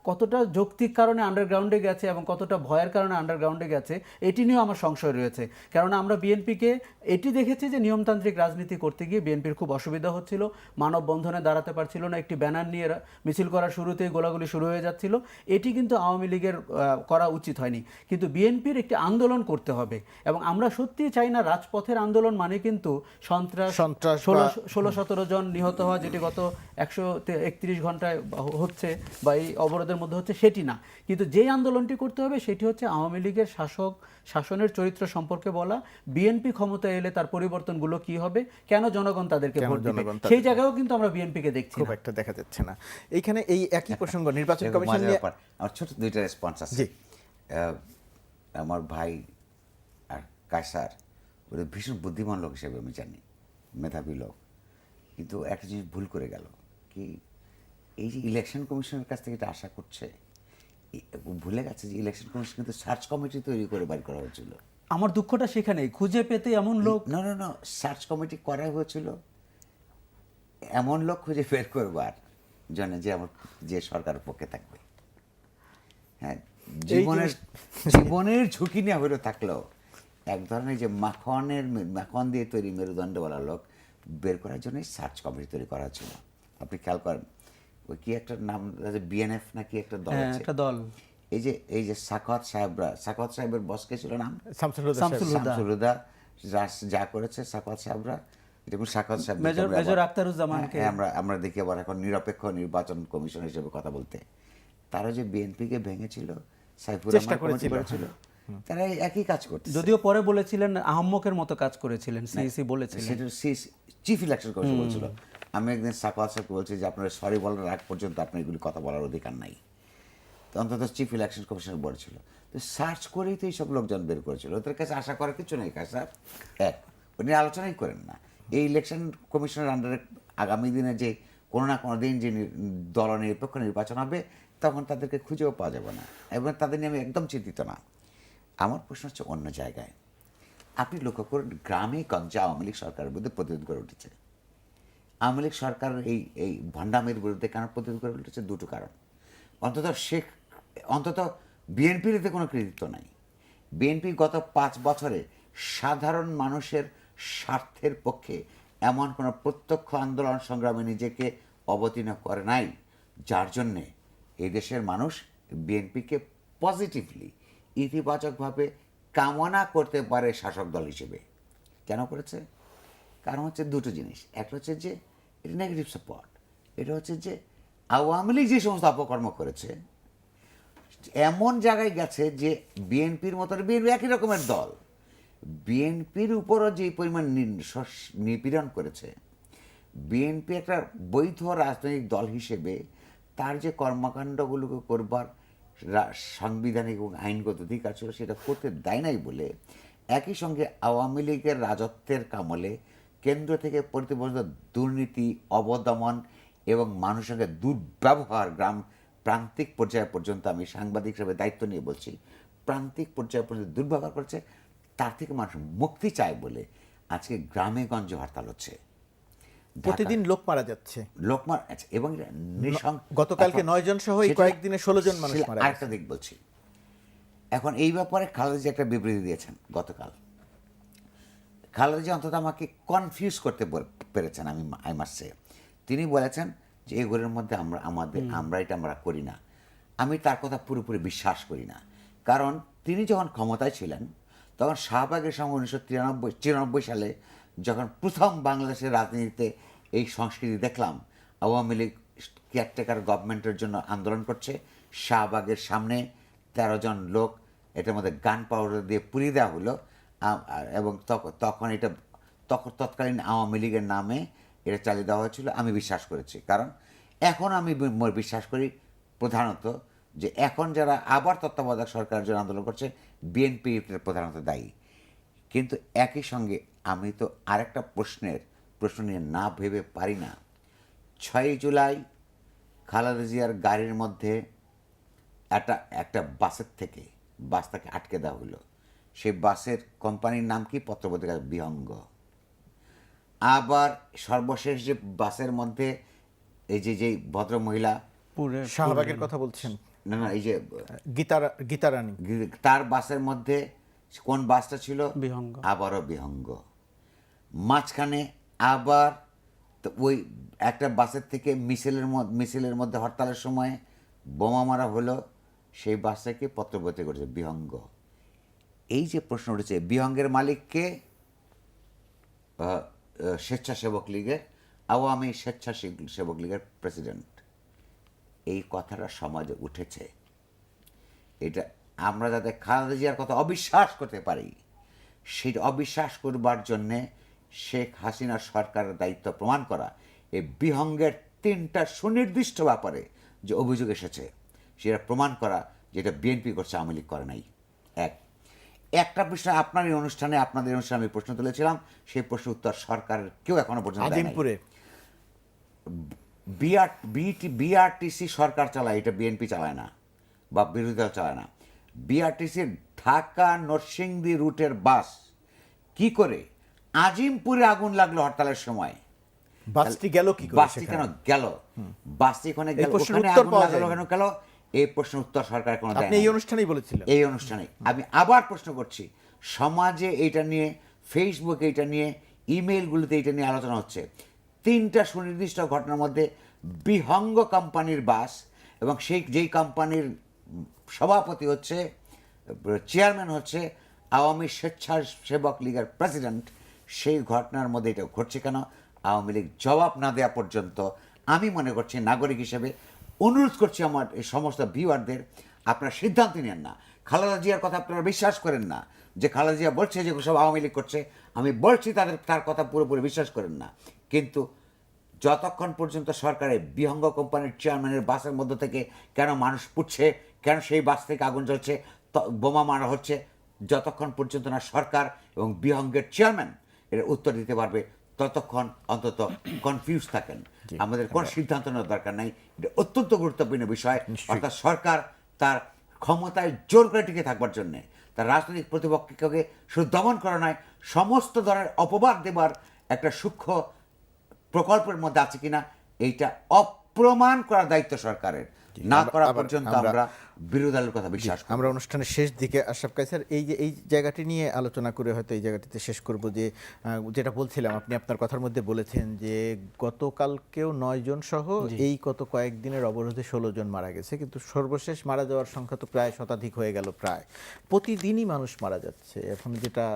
S6: কতটা যৌক্তিক কারণে আন্ডারগ্রাউন্ডে গেছে এবং কতটা ভয়ের কারণে আন্ডারগ্রাউন্ডে গেছে, এটি নিয়েও আমার সংশয় রয়েছে। কেননা আমরা বিএনপিকে এটি দেখেছি যে নিয়মতান্ত্রিক রাজনীতি করতে গিয়ে বিএনপির খুব অসুবিধা হচ্ছিল, মানববন্ধনে দাঁড়াতে পারছিল না, একটি ব্যানার নিয়ে মিছিল করার শুরুতেই গোলাগুলি শুরু হয়ে যাচ্ছিল। এটি কিন্তু আওয়ামী লীগের করা উচিত হয়নি, কিন্তু বিএনপির একটি আন্দোলন করতে হবে। এবং আমরা সত্যিই চাই না রাজপথের আন্দোলন মানে কিন্তু সন্ত্রাস 16-17 জন নিহত হওয়া, যেটি গত 131 ঘন্টায় হচ্ছে বা এই অবরোধের মধ্যে হচ্ছে, সেটি না। কিন্তু যেই আন্দোলনটি করতে হবে সেটি হচ্ছে আওয়ামী লীগের শাসনের চরিত্র সম্পর্কে বলা, বিএনপি ক্ষমতায় এলে তার পরিবর্তনগুলো কি হবে, কেন জনগণ তাদেরকে ভোট দিবে, সেই জায়গায়ও কিন্তু আমরা বিএনপিকে দেখছি
S1: খুব একটা দেখা যাচ্ছে না। এইখানে এই একই প্রসঙ্গ নির্বাচন কমিশন নিয়ে
S5: আমার ছোট দুইটা রেসপন্স আছে। আমার ভাই আর কায়সার ওরা ভীষণ বুদ্ধিমান লোক হিসেবে আমি জানি, মেধাবী লোক, কিন্তু একটা জিনিস ভুল করে গেল কি, এই যে ইলেকশন কমিশনের কাছ থেকে এটা আশা করছে, ভুলে গেছে যে ইলেকশন কমিশন কিন্তু সার্চ কমিটি তৈরি করে বাইর করা হয়েছিল।
S6: আমার দুঃখটা সেখানেই, খুঁজে পেতে এমন লোক
S5: না সার্চ কমিটি করা হয়েছিল এমন লোক খুঁজে বের করবার জন্য যে সরকারের পক্ষে থাকবে। হ্যাঁ, জীবনের ঝুঁকি নিয়ে হইলে থাকলেও এক ধরনের যে মাখন দিয়ে তৈরি মেরুদণ্ডওয়ালা লোক বের করার জন্য সার্চ কমিটি তৈরি করা ছিল। আপনি খেয়াল করেন ওই কি একটা নাম, বিএনএফ নাকি একটা দল আছে,
S6: একটা দল,
S5: এই যে সাখাওয়াত সাহেবের বস কে ছিল নাম,
S6: শামসুল হুদা,
S5: যা করেছে সাখাওয়াত সাহেবরা, যেমন সাখাওয়াত সাহেব
S6: মেজর আখতারুজ্জামানকে
S5: আমরা দেখি আবার এখন নিরপেক্ষ নির্বাচন কমিশন হিসেবে কথা বলতে। তারা যে বিএনপিকে ভেঙেছিল, সাইফুর রহমান কমিটি করেছিল, তারা একই কাজ করছে।
S6: যদিও পরে বলেছিলেন আহম্মকের মতো কাজ করেছিলেন, সিইসি বলেছিলেন,
S5: সেটা চিফ ইলেকশন কমিশন বলছিল। আমি একদিন সাখাওয়াত সাহেবকে বলছি যে আপনার সরি বলার আগ পর্যন্ত আপনার এগুলি কথা বলার অধিকার নাই, অন্তত চিফ ইলেকশন কমিশনের বলেছিল। তো সার্চ করেই তো এইসব লোকজন বের করেছিল, ওদের কাছে আশা করার কিছু নেই। স্যার উনি আলোচনাই করেন না এই ইলেকশন কমিশনের আন্ডারে আগামী দিনে যে কোনো না কোনো দিন যে দলনিরপেক্ষ নির্বাচন হবে, তখন তাদেরকে খুঁজেও পাওয়া যাবে না, এবং তাদের নিয়ে আমি একদম চিন্তিত না। আমার প্রশ্ন হচ্ছে অন্য জায়গায়। আপনি লক্ষ্য করুন, গ্রামে গঞ্জে আওয়ামী লীগ সরকারের বিরুদ্ধে প্রতিরোধ করে উঠেছে। আওয়ামী লীগ সরকার এই ভণ্ডামির বিরুদ্ধে কেন প্রতিরোধ করে উঠেছে? দুটো কারণ। অন্তত বিএনপির এতে কোনো কৃতিত্ব নাই। বিএনপি গত 5 বছরে সাধারণ মানুষের স্বার্থের পক্ষে এমন কোনো প্রত্যক্ষ আন্দোলন সংগ্রামে নিজেকে অবতীর্ণ করে নাই, যার জন্যে এই দেশের মানুষ বিএনপিকে পজিটিভলি ইতিবাচকভাবে কামনা করতে পারে শাসক দল হিসেবে। কেন করেছে? কারণ হচ্ছে দুটো জিনিস। একটা হচ্ছে যে এটা নেগেটিভ সাপোর্ট, এটা হচ্ছে যে আওয়ামী লীগ যে সমস্ত অপকর্ম করেছে এমন জায়গায় গেছে যে বিএনপির মতো, বিএনপি একই রকমের দল, বিএনপির উপরও যে পরিমাণ নিপীড়ন করেছে, বিএনপি একটা বৈধ রাজনৈতিক দল হিসেবে তার যে কর্মকাণ্ডগুলোকে করবার সাংবিধানিক এবং আইনগত অধিকার ছিল সেটা করতে দেয় নাই বলে একই সঙ্গে আওয়ামী লীগের রাজত্বের কামলে কেন্দ্র থেকে পর্যন্ত দুর্নীতি, অবদমন এবং মানুষের সঙ্গে দুর্ব্যবহার প্রান্তিক পর্যায়ে পর্যন্ত, আমি সাংবাদিক হিসেবে দায়িত্ব নিয়ে বলছি, প্রান্তিক পর্যায়ে পর্যন্ত দুর্ব্যবহার করছে, তার থেকে মানুষ মুক্তি চায় বলে আজকে গ্রামে গঞ্জে হরতাল হচ্ছে।
S1: প্রতিদিন লোক মারা যাচ্ছে,
S5: লোকমার আছে এবং
S1: গতকালকে 9 জন সহ এই কয়েকদিনে 16 জন মানুষ মারা গেছে।
S5: আরেকটা দিক বলছি, এখন এই ব্যাপারে খালেদা জিয়া একটা বিবৃতি দিয়েছেন গতকাল। খালেদা জিয়া অন্তত আমাকে কনফিউজ করতে পেরেছেন, আই মাস্ট সে। তিনি বলেছেন যে এগুলোর মধ্যে আমরা এটা করি না। আমি তার কথা পুরোপুরি বিশ্বাস করি না, কারণ তিনি যখন ক্ষমতায় ছিলেন তখন শাহবাগের সঙ্গে 1993 সালে যখন প্রথম বাংলাদেশের রাজনীতিতে এই সংস্কৃতি দেখলাম, আওয়ামী লীগ কেয়ারটেকার গভর্নমেন্টের জন্য আন্দোলন করছে, শাহবাগের সামনে 13 জন লোক এটার মধ্যে গান পাউডার দিয়ে পুড়িয়ে দেওয়া হলো, এবং তখন তৎকালীন আওয়ামী লীগের নামে এটা চালিয়ে দেওয়া হয়েছিল। আমি বিশ্বাস করেছি, কারণ এখন আমি বিশ্বাস করি প্রধানত যে এখন যারা আবার তত্ত্বাবধায়ক সরকারের জন্য আন্দোলন করছে, বিএনপি প্রধানত দায়ী। কিন্তু একই সঙ্গে আমি তো আরেকটা প্রশ্ন নিয়ে না ভেবে পারি না। 6 জুলাই খালেদা জিয়ার গাড়ির মধ্যে একটা বাসটাকে আটকে দেওয়া হলো। সেই বাসের কোম্পানির নাম কি? পত্রপত্রিকা বিহঙ্গ। আবার সর্বশেষ যে বাসের মধ্যে এই যে ভদ্রমহিলা,
S1: শাহবাগের কথা বলছেন?
S5: না, এই যে
S1: গীতা রানী,
S5: তার বাসের মধ্যে কোন বাসটা ছিল?
S6: বিহঙ্গ।
S5: আবারও বিহঙ্গ। মাঝখানে আবার ওই একটা বাসের থেকে মিছিলের মধ্যে হরতালের সময় বোমা মারা হলো, সেই বাসটাকে পত্রপত্রিকা করেছে বিহঙ্গ। এই যে প্রশ্ন উঠেছে, বিহঙ্গের মালিককে? স্বেচ্ছাসেবক লীগের, আওয়ামী স্বেচ্ছাসেবক লীগের প্রেসিডেন্ট। এই কথাটা সমাজে উঠেছে। এটা আমরা যাতে খালেদা জিয়ার কথা অবিশ্বাস করতে পারি, সেটা অবিশ্বাস করবার জন্যে শেখ হাসিনার সরকারের দায়িত্ব প্রমাণ করা। এই বিহঙ্গের 3টা সুনির্দিষ্ট ব্যাপারে যে অভিযোগ এসেছে সেটা প্রমাণ করা, যেটা বিএনপি করছে, আওয়ামী লীগ করে নাই। একটা বিষয় আপনাদের অনুষ্ঠানে আমি প্রশ্ন তুলেছিলাম, সেই প্রশ্ন উত্তর সরকারের কেউ এখনো পর্যন্ত দেয় নাই।
S1: আজিমপুরে
S5: বিআরটিসি সরকার চালায়, এটা বিএনপি চালায় না বা বিরোধী দল চালায় না। বিআরটিসির ঢাকা নরসিংদী রুটের বাস কি করে আজিমপুরে আগুন লাগলো হরতালের সময়?
S1: বাসটি গেল কি করে?
S5: বাসটি কেন গেল? বাসটি ওখানে গেল, ওখানে আগুন লাগলো কেন গেল? এই প্রশ্ন উত্তর সরকার কোনো দেয় না।
S1: আপনি এই অনুষ্ঠানেই বলেছিলেন।
S5: এই অনুষ্ঠানে আমি আবার প্রশ্ন করছি, সমাজে এইটা নিয়ে, ফেসবুকে এইটা নিয়ে, ইমেইলগুলোতে এইটা নিয়ে আলোচনা হচ্ছে। 3টা সুনির্দিষ্ট ঘটনার মধ্যে বিহঙ্গ কোম্পানির বাস, এবং যেই কোম্পানির সভাপতি হচ্ছে, চেয়ারম্যান হচ্ছে আওয়ামী স্বেচ্ছাসেবক লীগের প্রেসিডেন্ট, সেই ঘটনার মধ্যে এটা ঘটছে কেন? আওয়ামী লীগ জবাব না দেওয়া পর্যন্ত আমি মনে করছি, নাগরিক হিসেবে অনুরোধ করছি আমার এই সমস্ত ভিউয়ারদের, আপনারা সিদ্ধান্ত নেন না। খালেদা জিয়ার কথা আপনারা বিশ্বাস করেন না, যে খালেদা জিয়া বলছে যে সব আওয়ামী লীগ করছে, আমি বলছি তার কথা পুরোপুরি বিশ্বাস করেন না। কিন্তু যতক্ষণ পর্যন্ত সরকারের বিহঙ্গ কোম্পানির চেয়ারম্যানের বাসের মধ্যে থেকে কেন মানুষ পুড়ছে, কেন সেই বাস থেকে আগুন জ্বলছে, বোমা মারা হচ্ছে, যতক্ষণ পর্যন্ত না সরকার এবং বিহঙ্গের চেয়ারম্যান এর উত্তর দিতে পারবে, ততক্ষণ অন্তত কনফিউজ থাকেন। আমাদের কোনো সিদ্ধান্ত নেওয়ার দরকার নাই। এটা অত্যন্ত গুরুত্বপূর্ণ বিষয়। অর্থাৎ সরকার তার ক্ষমতায় জোর করে টিকে থাকবার জন্যে, তার রাজনৈতিক প্রতিপক্ষকে শুধু দমন করা নয়, সমস্ত ধরনের অপবাদ দেবার একটা সূক্ষ্ম প্রকল্পের মধ্যে আছে কিনা এইটা অপ্রমাণ করার দায়িত্ব সরকারের। না করা পর্যন্ত আমরা বিরোধী দলের কথা বিশ্বাস করি।
S1: আমরা অনুষ্ঠানের শেষ দিকে আশরাফ কায়সার, এই জায়গাটি নিয়ে আলোচনা করে হয়তো এই জায়গাটিতে শেষ করব, যে যেটা বলছিলাম, আপনি আপনার কথার মধ্যে বলেছেন যে গতকালকেও 9 জন সহ এই কয়েকদিনের অবরোধে 16 জন মারা গেছে, কিন্তু সর্বশেষ মারা যাওয়ার সংখ্যা তো প্রায় শতাধিক হয়ে গেল। প্রায় প্রতিদিনই মানুষ মারা যাচ্ছে। এখন যেটা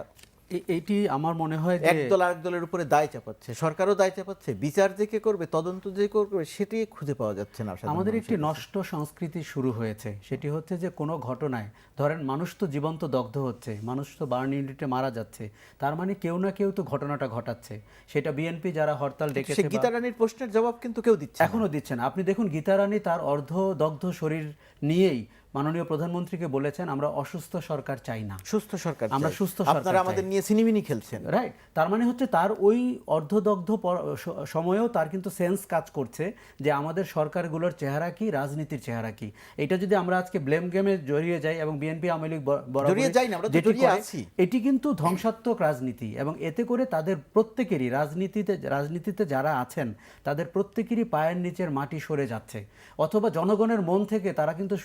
S6: এইটি আমার মনে হয় যে
S1: একদল আরেক দলের উপরে দায় চাপাচ্ছে, সরকারও দায় চাপাচ্ছে, বিচার যে কে করবে, তদন্ত যে করবে, সেটি খুঁজে পাওয়া যাচ্ছে না।
S6: আমাদের একটি নষ্ট সংস্কৃতি শুরু হয়েছে, সেটি হচ্ছে যে কোনো ঘটনায় ধরেন মানুষ তো জীবন্ত দগ্ধ হচ্ছে, মানুষ তো বার্ন ইউনিটে মারা যাচ্ছে, তার মানে কেউ না কেউ তো ঘটনাটা ঘটাচ্ছে। সেটা বিএনপি যারা হরতাল ডেকেছে,
S1: গীতা রানীর প্রশ্নের জবাব কিন্তু কেউ দিচ্ছে,
S6: এখনো দিচ্ছে না। আপনি দেখুন, গীতা রানী তার অর্ধ দগ্ধ শরীর নিয়েই মাননীয় প্রধানমন্ত্রীকে বলেছেন আমরা অসুস্থ সরকার চাই না,
S1: সুস্থ সরকার
S6: আমরা
S1: চাই।
S6: সুস্থ সরকার
S1: আপনারা
S6: চাই।
S1: আমাদের নিয়ে সিনেমিনি খেলছেন।
S6: রাইট, তার মানে হচ্ছে তার ওই অর্ধদগ্ধ সময়েও তার কিন্তু সেন্স কাজ করছে যে আমাদের সরকারগুলোর চেহারা কি, রাজনীতির চেহারা কি। এটা যদি আমরা আজকে ব্লেম গেমে জড়িয়ে যাই এবং বিএনপি আওয়ামী লীগ
S1: জড়িয়ে যাই না, আমরা তো
S6: যেটি
S1: জড়িয়ে
S6: করে,
S1: আছি।
S6: এটি কিন্তু ধ্বংসাত্মক রাজনীতি এবং এতে করে তাদের প্রত্যেকেরই রাজনীতিতে যারা আছেন তাদের প্রত্যেকেরই পায়ের নিচের মাটি সরে যাচ্ছে, অথবা জনগণের মন থেকে তারা কিন্তু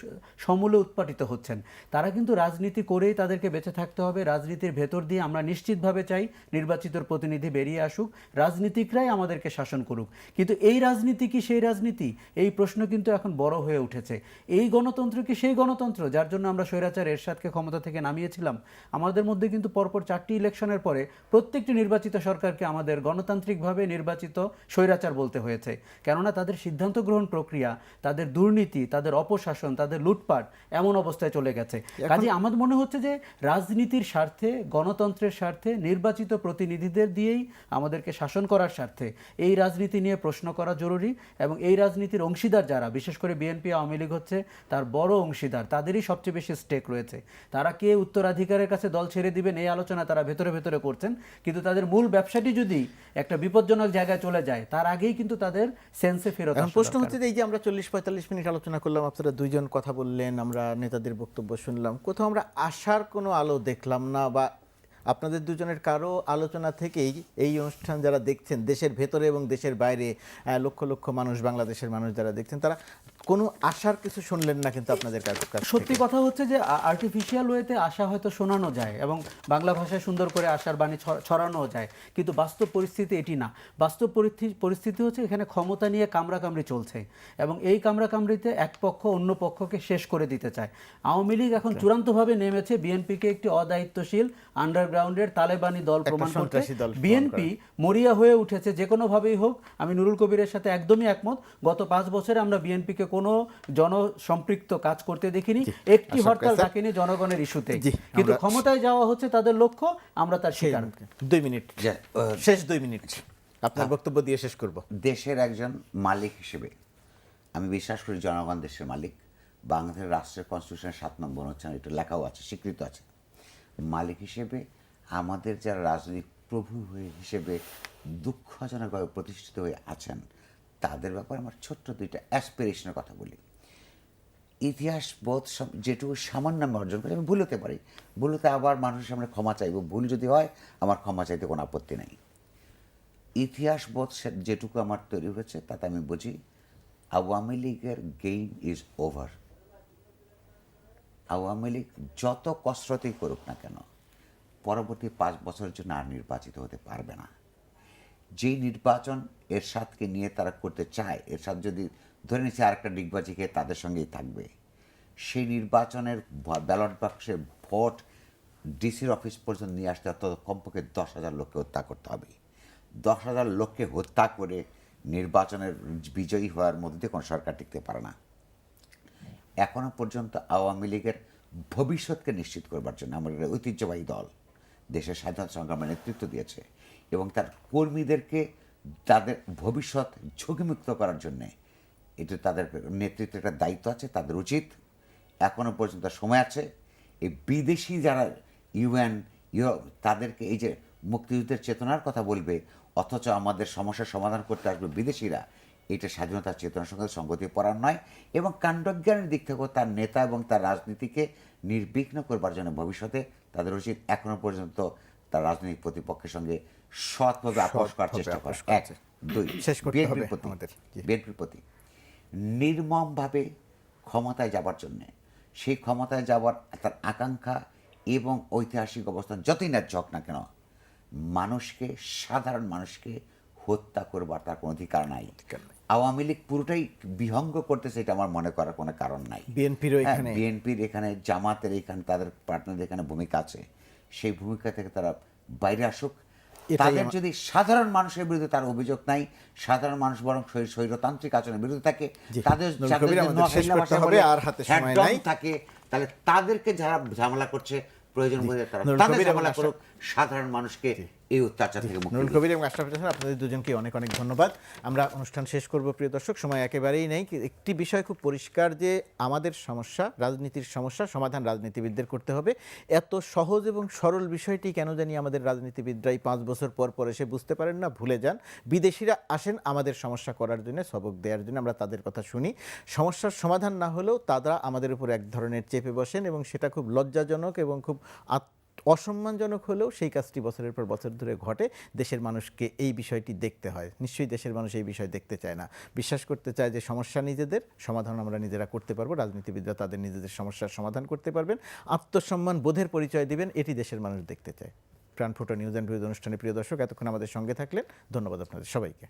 S6: সমূলে উৎপাটিত হচ্ছেন। তারা কিন্তু রাজনীতি করেই তাদেরকে বেঁচে থাকতে হবে। রাজনীতির ভেতর দিয়ে আমরা নিশ্চিতভাবে চাই নির্বাচিত প্রতিনিধি বেরিয়ে আসুক, রাজনীতিকরাই আমাদেরকে শাসন করুক। কিন্তু এই রাজনীতি কি সেই রাজনীতি? এই প্রশ্ন কিন্তু এখন বড় হয়ে উঠেছে। এই গণতন্ত্র কি সেই গণতন্ত্র যার জন্য আমরা স্বৈরাচার এরশাদকে ক্ষমতা থেকে নামিয়েছিলাম? আমাদের মধ্যে কিন্তু পরপর 4টি ইলেকশনের পরে প্রত্যেকটি নির্বাচিত সরকারকে আমাদের গণতান্ত্রিকভাবে নির্বাচিত স্বৈরাচার বলতে হয়েছে, কেননা তাদের সিদ্ধান্ত গ্রহণ প্রক্রিয়া, তাদের দুর্নীতি, তাদের অপশাসন, তাদের লুটপাট এমন অবস্থায় চলে গেছে। কাজে আমার মনে হচ্ছে যে রাজনীতির স্বার্থে, গণতন্ত্রের স্বার্থে, নির্বাচিত প্রতিনিধিদের দিয়েই আমাদেরকে শাসন করার স্বার্থে এই রাজনীতি নিয়ে প্রশ্ন করা জরুরি। এবং এই রাজনীতির অংশীদার যারা, বিশেষ করে বিএনপি আওয়ামী লীগ হচ্ছে তার বড় অংশীদার, তাদেরই সবচেয়ে বেশি স্টেক রয়েছে। তারা কে উত্তরাধিকারের কাছে দল ছেড়ে দিবেন এই আলোচনা তারা ভেতরে ভেতরে করছেন, কিন্তু তাদের মূল ব্যবসাটি যদি একটা বিপজ্জনক জায়গায় চলে যায় তার আগেই কিন্তু তাদের সেন্সে ফেরত আসা
S1: প্রশ্ন
S6: দরকার।
S1: হচ্ছে যে এই যে আমরা 40-45 মিনিট আলোচনা করলাম, আপনারা দুইজন কথা বললেন, আমরা নেতাদের বক্তব্য শুনলাম, কোথাও আমরা আশার কোনো আলো দেখলাম না, বা আপনাদের দুজনের কারো আলোচনা থেকেই এই অনুষ্ঠান যারা দেখছেন দেশের ভেতরে এবং দেশের বাইরে লক্ষ লক্ষ মানুষ, বাংলাদেশের মানুষ যারা দেখছেন, তারা কোনো আশার কিছু শুনলেন না কিন্তু আপনাদের কাছ থেকে।
S6: সত্যি কথা হচ্ছে যে আর্টিফিশিয়াল ওয়েতে আশা হয়তো শোনানো যায় এবং বাংলা ভাষায় সুন্দর করে আশার বাণী ছড়ানো যায়, কিন্তু বাস্তব পরিস্থিতি এটি না। বাস্তব পরিস্থিতি হচ্ছে এখানে ক্ষমতা নিয়ে কামড়াকামড়ি চলছে এবং এই কামড়াকামড়িতে এক পক্ষ অন্য পক্ষকে শেষ করে দিতে চায়। আওয়ামী লীগ এখন চূড়ান্তভাবে নেমেছে বিএনপিকে একটি অদায়িত্বশীল আন্ডারগ্রাউন্ডের তালেবানি দল প্রমাণ করতে। বিএনপি মরিয়া হয়ে উঠেছে যে কোনোভাবেই হোক। আমি নুরুল কবিরের সাথে একদমই একমত। গত 5 বছরে আমরা বিএনপিকে কোনো জনসম্পৃক্ত কাজ করতে দেখিনি, একটি হরতাল ডাকেনি জনগণের ইস্যুতে, কিন্তু ক্ষমতায় যাওয়া হচ্ছে তাদের লক্ষ্য, আমরা তার শিকার।
S1: 2 মিনিট, শেষ 2 মিনিট আপনার বক্তব্য দিয়ে শেষ করব।
S5: দেশের একজন মালিক হিসেবে আমি বিশ্বাস করি জনগণ দেশের মালিক। বাংলাদেশের রাষ্ট্রের কনস্টিটিউশনের 7 নম্বর হচ্ছে, এটা লেখাও আছে, স্বীকৃত আছে। মালিক হিসেবে আমাদের যারা রাজনৈতিক প্রভু হিসেবে দুঃখজনকভাবে প্রতিষ্ঠিত হয়ে আছেন তাদের ব্যাপারে আমার ছোট্ট 2টা অ্যাসপিরেশনের কথা বলি। ইতিহাস বোধ যেটুকু সামান্য আমি অর্জন করি, আমি ভুল হতে পারি, ভুল হতে আবার মানুষের সামনে ক্ষমা চাইব, ভুল যদি হয় আমার ক্ষমা চাইতে কোনো আপত্তি নেই। ইতিহাস বোধ যেটুকু আমার তৈরি হয়েছে তাতে আমি বুঝি আওয়ামী লীগের game is over. Awami League যত কসরতই করুক না কেন পরবর্তী 5 বছরের জন্য আর নির্বাচিত হতে পারবে না। যেই নির্বাচন এরশাদকে নিয়ে তারা করতে চায়, এরশাদ যদি ধরে নিচ্ছে আরেকটা ডিগবাজি খেয়ে তাদের সঙ্গেই থাকবে, সেই নির্বাচনের ব্যালট বাক্সের ভোট ডিসির অফিস পর্যন্ত নিয়ে আসতে তত কমপক্ষে 10,000 লোককে হত্যা করতে হবে। 10,000 লোককে হত্যা করে নির্বাচনের বিজয়ী হওয়ার মধ্যে দিয়ে কোনো সরকার টিকতে পারে না। এখনো পর্যন্ত আওয়ামী লীগের ভবিষ্যৎকে নিশ্চিত করবার জন্য আমাদের ঐতিহ্যবাহী দল দেশের স্বাধীনতা সংগ্রামে নেতৃত্ব দিয়েছে এবং তার কর্মীদেরকে তাদের ভবিষ্যৎ ঝুঁকিমুক্ত করার জন্যে এটা তাদের নেতৃত্বের একটা দায়িত্ব আছে। তাদের উচিত, এখনও পর্যন্ত সময় আছে, এই বিদেশি যারা তাদেরকে এই যে মুক্তিযুদ্ধের চেতনার কথা বলবে অথচ আমাদের সমস্যার সমাধান করতে আসবে বিদেশিরা, এটা স্বাধীনতার চেতনার সঙ্গে সঙ্গতি পড়ার নয়। এবং কাণ্ডজ্ঞানের দিক থেকেও তার নেতা এবং তার রাজনীতিকে নির্বিঘ্ন করবার জন্য ভবিষ্যতে তাদের উচিত এখনও পর্যন্ত তার রাজনৈতিক প্রতিপক্ষের সঙ্গে সৎভাবে আপোষ করার চেষ্টা করা। 1, 2 বিএনপির প্রতি নির্মমভাবে ক্ষমতায় যাবার জন্যে, সেই ক্ষমতায় যাওয়ার তার আকাঙ্ক্ষা এবং ঐতিহাসিক অবস্থান যতই ন্যায্য হোক না কেন, মানুষকে, সাধারণ মানুষকে হত্যা করবার তার কোনো অধিকার নাই। আওয়ামী লীগ পুরোটাই বিহঙ্গ করতেছে, এটা আমার মনে করার কোনো কারণ নাই। বিএনপির এখানে, জামাতের এখানে, তাদের পার্টনারদের এখানে ভূমিকা আছে, সেই ভূমিকা থেকে তারা বাইরে আসুক। তাদের যদি সাধারণ মানুষের বিরুদ্ধে তার অভিযোগ নাই, সাধারণ মানুষ বরং স্বৈরতান্ত্রিক আচরণের বিরুদ্ধে থাকে, তাদের থাকে, তাহলে তাদেরকে যারা ঝামেলা করছে প্রয়োজন বোধে তারা তাদের ঝামেলা করুক, সাধারণ মানুষকে এই অত্যাচার থেকে মুক্তি
S1: নুরুল
S5: দিক।
S1: কবির এবং আশরাফুল হাসান, আপনাদের দুজনকে অনেক অনেক ধন্যবাদ। আমরা অনুষ্ঠান শেষ করব প্রিয় দর্শক, সময় একেবারেই নেই। একটি বিষয় খুব পরিষ্কার যে আমাদের সমস্যা, রাজনীতির সমস্যা সমাধান রাজনীতিবিদদের করতে হবে। এত সহজ এবং সরল বিষয়টি কেন জানি আমাদের রাজনীতিবিদরাই 5 বছর পর পর এসে বুঝতে পারেন না, ভুলে যান। বিদেশিরা আসেন আমাদের সমস্যা করার জন্য, সবক দেওয়ার জন্য, আমরা তাদের কথা শুনি। সমস্যার সমাধান না হলেও তারা আমাদের উপর এক ধরনের চেপে বসেন এবং সেটা খুব লজ্জাজনক এবং খুব অসম্মানজনক হলেও সেই কাজটি বছরের পর বছর ধরে ঘটে। দেশের মানুষকে এই বিষয়টি দেখতে হয়। নিশ্চয়ই দেশের মানুষ এই বিষয় দেখতে চায় না, বিশ্বাস করতে চায় যে সমস্যা নিজেদের, সমাধান আমরা নিজেরা করতে পারবো। রাজনীতিবিদরা তাদের নিজেদের সমস্যার সমাধান করতে পারবেন, আত্মসম্মান বোধের পরিচয় দিবেন, এটি দেশের মানুষ দেখতে চায়। প্রাণফোটা নিউজ অ্যান্ড ভিউজ অনুষ্ঠানে প্রিয় দর্শক এতক্ষণ আমাদের সঙ্গে থাকলেন, ধন্যবাদ আপনাদের সবাইকে।